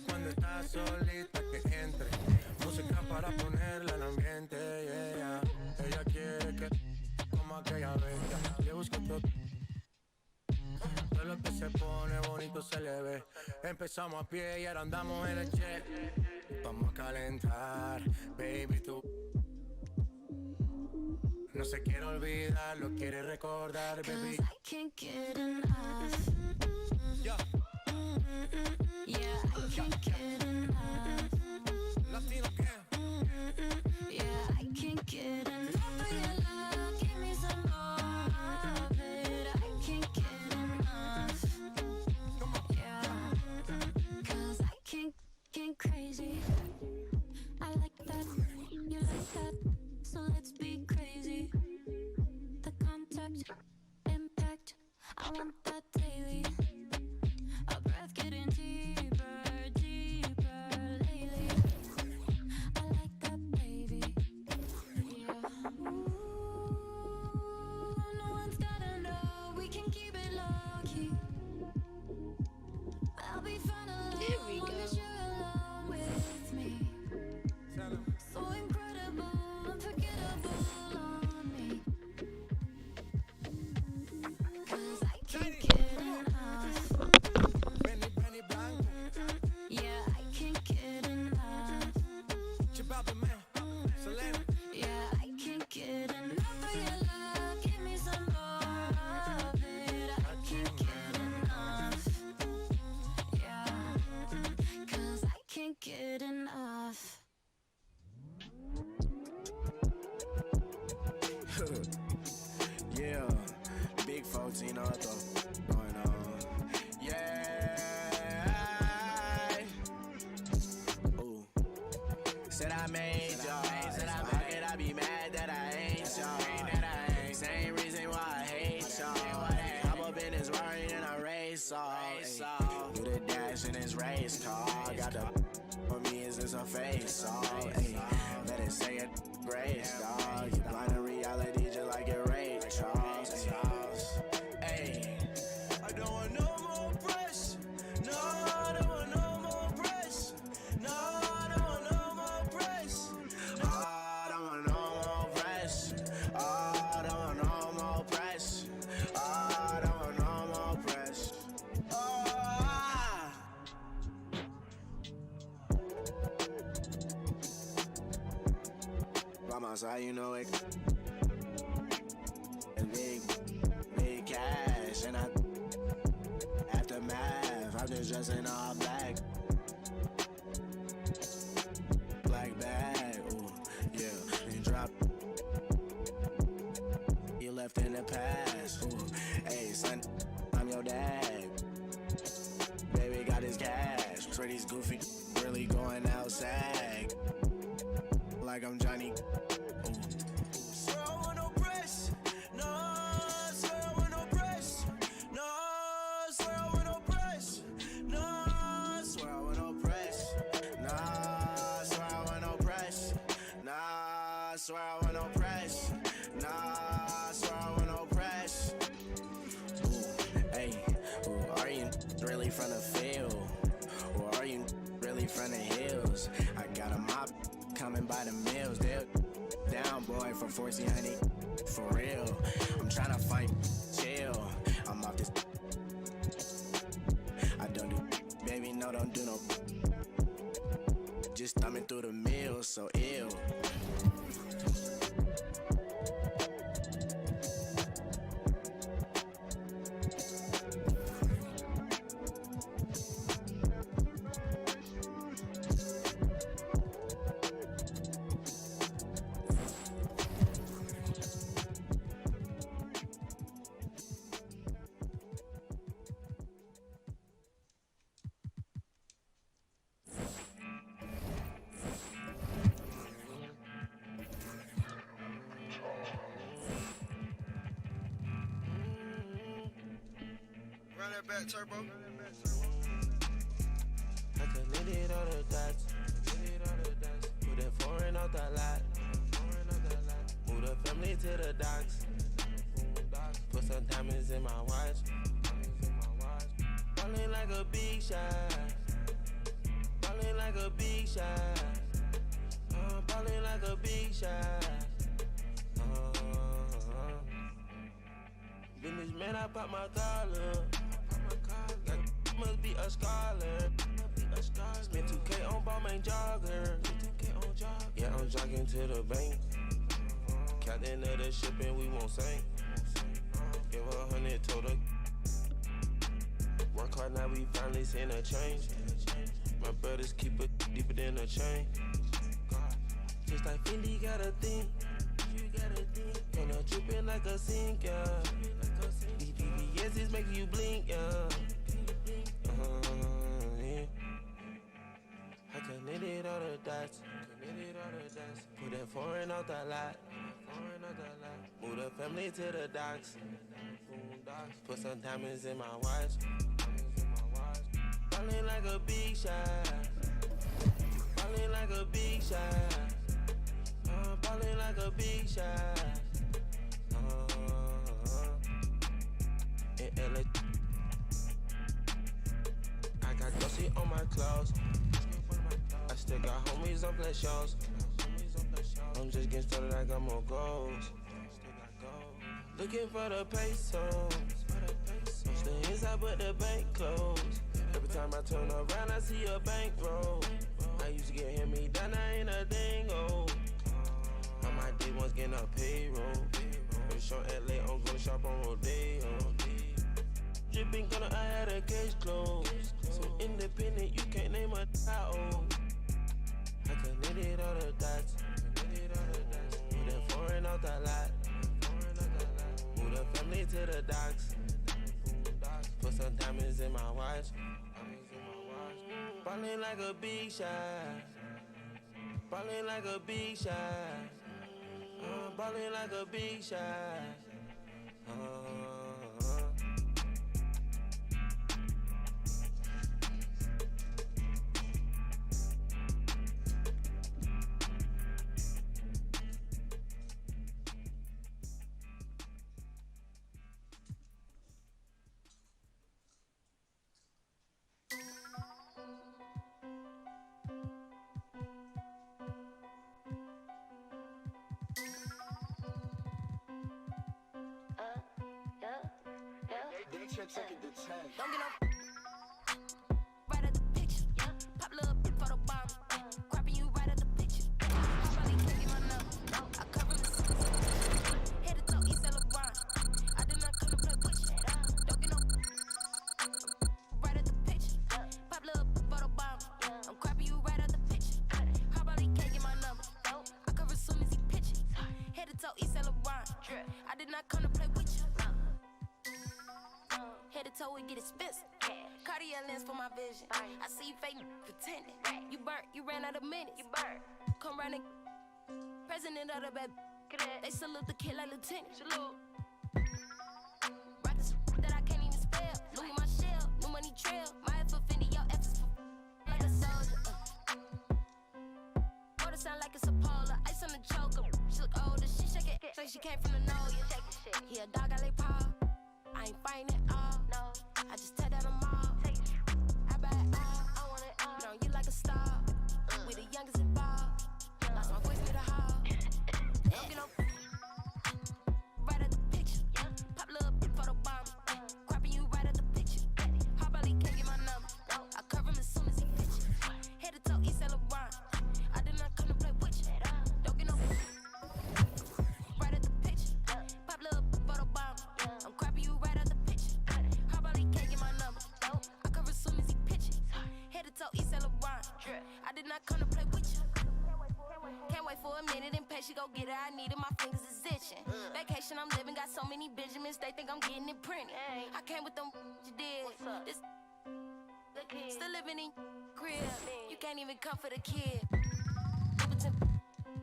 F: Cuando está solita que entre, música para ponerla en ambiente, yeah. Ella quiere que aquella vez. Le busqué todo. Todo lo que se pone bonito se le ve. Empezamos a pie y ahora andamos en el jet. Vamos a calentar, baby, tú. No se quiere olvidar, lo quiere recordar, baby.
U: I can't get enough.
F: Yeah.
U: Yeah, I can't get enough.
F: Latino gang.
U: Yeah, I can't get enough of your love. Give me some more of it. I can't get enough. Yeah, 'cause I can't crazy. I like that, you like that, so let's be crazy. The contact, impact, I want that daily. Our breath getting deeper, deeper lately. I like that, baby. Yeah. Ooh, no one's gotta know. We can keep it low key. I'll be fine alone.
I: There we
U: long
I: go.
U: as you're alone with me. So incredible, unforgettable on me. 'Cause I can't get enough.
F: Benny Blanco.
U: Yeah, I can't get enough.
F: Chibaba man. Selena.
U: Yeah, I can't get enough of your love. Give me some more of it. I can't get enough. Yeah, 'cause I can't get enough.
V: Yeah, big 14 auto going on. Yeah. Ooh. Said I made y'all. How could I be mad that I ain't y'all? Same reason why I hate y'all. Hop up in this Rari and I race all. Do the dash in this race car. Got the for me, is this a face off? Let it say it grace, dog. You blind in reality just like it Ray Charles. Hey, I don't want no more press. No, I don't want no more press. No, I don't want no more press. No, I don't want no more press. I don't want no more press. I don't want no more press. By my side, you know it. Big cash, and aftermath, I'm just dressing all black. Black bag, ooh, yeah, and drop. You left in the past, ooh, hey, son, I'm your dad. Baby got his cash, pretty's goofy, really going outside. Like I'm Johnny. Swear I want no press. No, swear I want no press. No, swear I want no press. No, swear I want no press. Nah, swear I want no press. Nah, swear I want no press. Nah, swear I want no press. Ooh, hey, ooh, are you really from the field? Or are you really from the hills? I got a mop coming by the mills, they're down, boy, for 1400, for real. I'm tryna fight, chill. I'm off this. I don't do, baby, no, don't do no. Just thumbing through the meal, so ill.
F: Run that back, turbo.
K: I connected all the dots. Put that foreign out that lot. Move the family to the docks. Put some diamonds in my watch. Ballin' like a big shot. Ballin' like a big shot. Ballin' like a big shot. Businessman, I pop my collar. That must be a scholar. Spent 2K on ball main jogger. Yeah, I'm jogging to the bank. Captain of the ship and we won't sink. Give her 100, told her. Work hard, now we finally seen a change. My brothers keep it deeper than a chain. Just like Fendi got a thing. Gonna drippin' like a sink, yeah. These VVS's make you blink, yeah. Yeah. I connected all the dots. Put that foreign out the lot. Move the family to the docks. Put some diamonds in my watch. Ballin' like a big shot. Ballin' like a big shot. Ballin' like a big shot. In LA, I got dusty on my clothes. I still got homies on play shows. I'm just getting started, I got more goals. Looking for the pesos. Stay inside but the bank closed. Every time I turn around, I see a bankroll. I used to get hand me down, I ain't a dingo. On my day ones getting a payroll. Every show LA, I'm gonna shop on Rodeo. Dripping gonna, I had a case closed. So independent, you can't name a title. I connected all the dots. Put that foreign out the lot. Move the family to the docks. Put some diamonds in my watch. Ballin' like a big shot. Ballin' like a big shot. Ballin' like a big shot.
U: Don't get no right at the picture. Pop little bit for the bomb. Crapping you right at the picture. I probably can't get my number. I cover the head to toe, East LeBron. I did not come to play with you. Don't get no right at the picture. Pop little bit for the bomb. I'm crapping you right at the picture. I probably can't get my number. I cover as soon as he pitches. Head to toe, East LeBron. I did not come to play with you. Head to toe, we get expensive. Cartier lens for my vision. I see you fake pretending. You burnt, you ran out of minutes. You burnt. Come round and president of the baby. They salute the kid like lieutenant. Salute. Rock this that I can't even spell. Louis my shell, new money trail. My F for Fendi, your F is for like a soldier. Water sound like it's a polar. Ice on the choker. She look older, she shake it like she came from the know ya. He a dog, I lay paw. I ain't fighting at all. No, I just tear down them all. I buy it all. I want it all. Get on you like a star. We the youngest involved. Lost my voice near the hall. Don't get no right at the picture. Pop little bit for the bomb. Crapping you right at the picture. Hardly can't get my number. I cover him as soon as he pitches. Head to toe, East LeBron. I did not come to play with you. Don't get no right at the picture. Pop little bit for the bomb. I'm crapping you right at the picture. Hardly can't get my number. I cover as soon as he pitches. Head to toe, East LeBron. I did not come to play with you. Can't wait for a minute and pay, she go get it. I need it, my fingers is itching. Vacation I'm living, got so many Benjamins, they think I'm getting it printed. I came with them, you did. This still living in crib. You can't even come for the kid.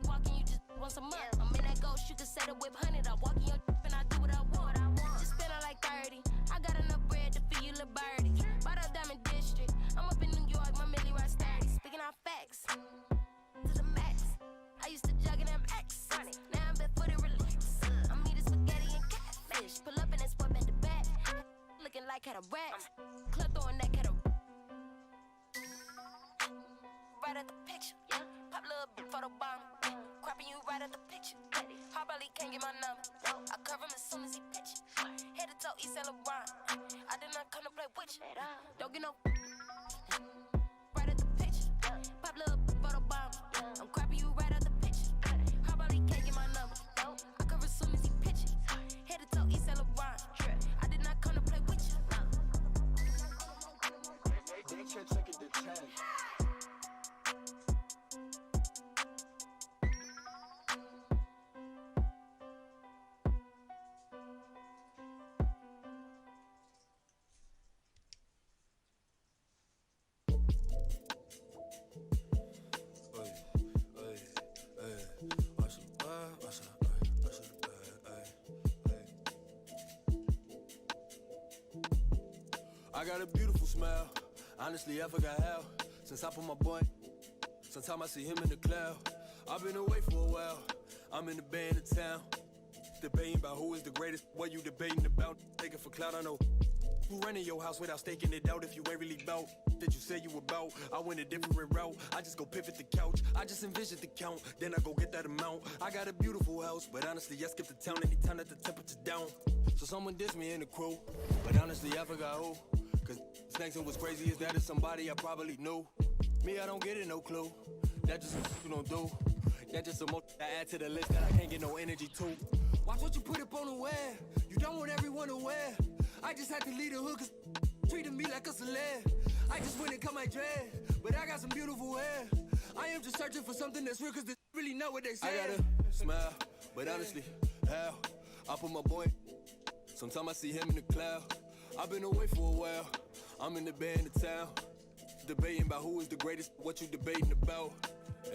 U: Walking, you just want some money. I'm in that ghost, you can say the whip 100. I walk in your and I do what I want. Just spend on like 30. I got enough bread to feed you little birdie. Bought up Diamond District. I'm up in New York, my Millie right sturdy. Speaking out facts. To the max. I used to jug in them X. Now I'm barefooted, relax. I'm eating spaghetti and catfish. Pull up in that sport at the back. Looking like cataracts. Clip throwing that cataract. Right at the picture. Pop little for the bomb. Crapping you right at the picture. Hard belly can't get my number. I cover him as soon as he pitch. Head to toe, East and LeBron. I did not come to play with you. Don't get no right at the picture. Pop little for the bomb. I'm crapping you right at the picture. Hard belly can't get my number. I cover as soon as he pitch. Head to toe, East and LeBron. I did not come to play with you.
F: They can't take it to 10.
L: I got a beautiful smile. Honestly, I forgot how. Since I put my boy, sometimes I see him in the cloud. I've been away for a while. I'm in the bay in the town. Debating about who is the greatest. What you debating about? Taking for clout, I know. Who ran in your house without staking it out if you ain't really bout that you say you about? I went a different route. I just go pivot the couch. I just envision the count. Then I go get that amount. I got a beautiful house, but honestly, I skip the town anytime that the temperature's down. So someone dissed me in the crew, but honestly, I forgot who. Cause next and what's crazy is that it's somebody I probably knew. Me, I don't get it, no clue. That just you don't do. That just a more I add to the list that I can't get no energy to. Watch what you put up on the web. You don't want everyone aware. I just had to lead the hood cause treating me like a celeb. I just went and cut my dread, but I got some beautiful hair. I am just searching for something that's real cause they really know what they say. I gotta smile, but honestly, how? I put my boy. Sometimes I see him in the cloud. I've been away for a while. I'm in the bay in the town. Debating about who is the greatest, what you debating about. Yeah,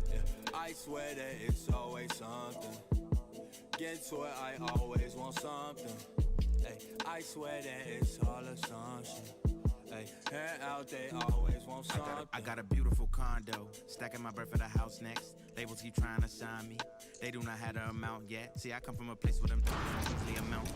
L: yeah. I swear that it's always something. Get to it, I always want something. Hey, I swear that it's all assumption. Hey, head out, they always want something.
M: I got a beautiful condo, stacking my bread for the house next. Labels keep trying to sign me. They do not have the amount yet. See, I come from a place where them usually amount.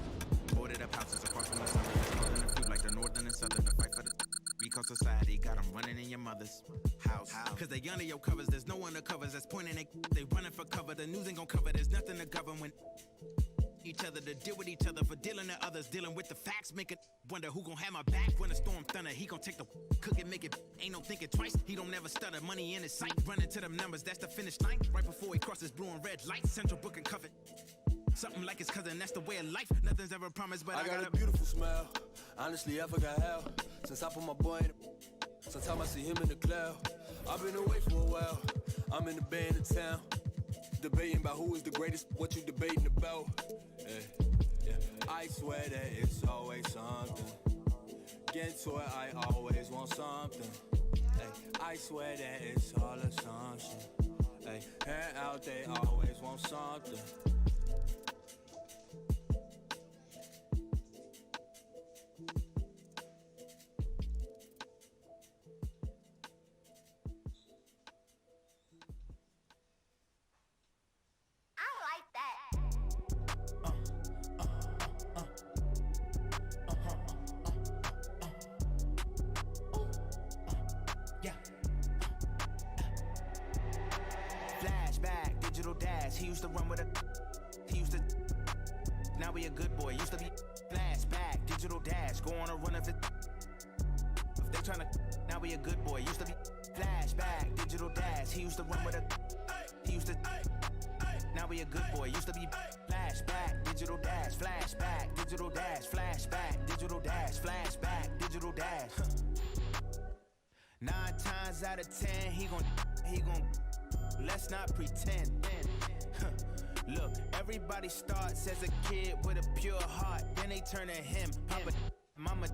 M: Boarded up houses across from the sun. Northern and few like the northern and southern to fight for the because society got them running in your mother's house. Cause they under your covers, there's no undercovers that's pointing they running for cover. The news ain't gon' cover, there's nothing to govern when each other to deal with each other for dealing to others, dealing with the facts, make it wonder who gon' have my back when the storm thunder. He gon' take the cook and make it, ain't no thinking twice. He don't never stutter, money in his sight, running to them numbers, that's the finish line. Right before he crosses blue and red lights, central booking covered. Something like his cousin, that's the way of life. Nothing's ever promised, but I got
L: a beautiful smile. Honestly, I forgot how. Since I put my boy in the, sometimes I see him in the cloud. I've been away for a while. I'm in the bay in the town. Debating about who is the greatest, what you debating about. Yeah, yeah. I swear that it's always something. Get to it, I always want something. Hey, I swear that it's all assumption. Hey, head out, they always want something.
M: He used to run with a. He used to. Now he a good boy. Used to be flashback, digital dash. Go on a run if it. If they tryna. Now he a good boy. Used to be flashback, digital dash. He used to run with a. He used to. Now he a good boy. Used to be flashback, digital dash, flashback, digital dash, flashback, digital dash, flashback, digital dash. 9 times out of 10, he gon'. Let's not pretend. Look, everybody starts as a kid with a pure heart, then they turn to him. Papa, mama,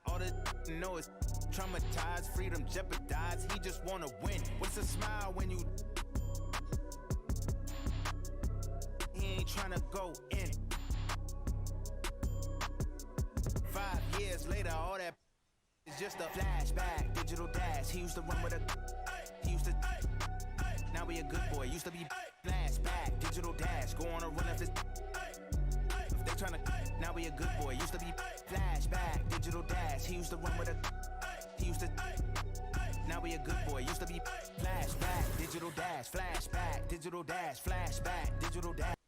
M: all they know is traumatized, freedom jeopardized. He just wanna win. What's a smile when you? He ain't tryna go in. 5 years later, all that is just a flashback, digital dash. He used to run with a. He used to. Now he a good boy. Used to be flashback, digital dash. Go on a run if it's. If they tryna. Now he a good boy. Used to be flashback, digital dash. He used to run with a. He used to. now we a good boy. Used to be flashback, digital dash, flashback, digital dash, flashback, digital dash.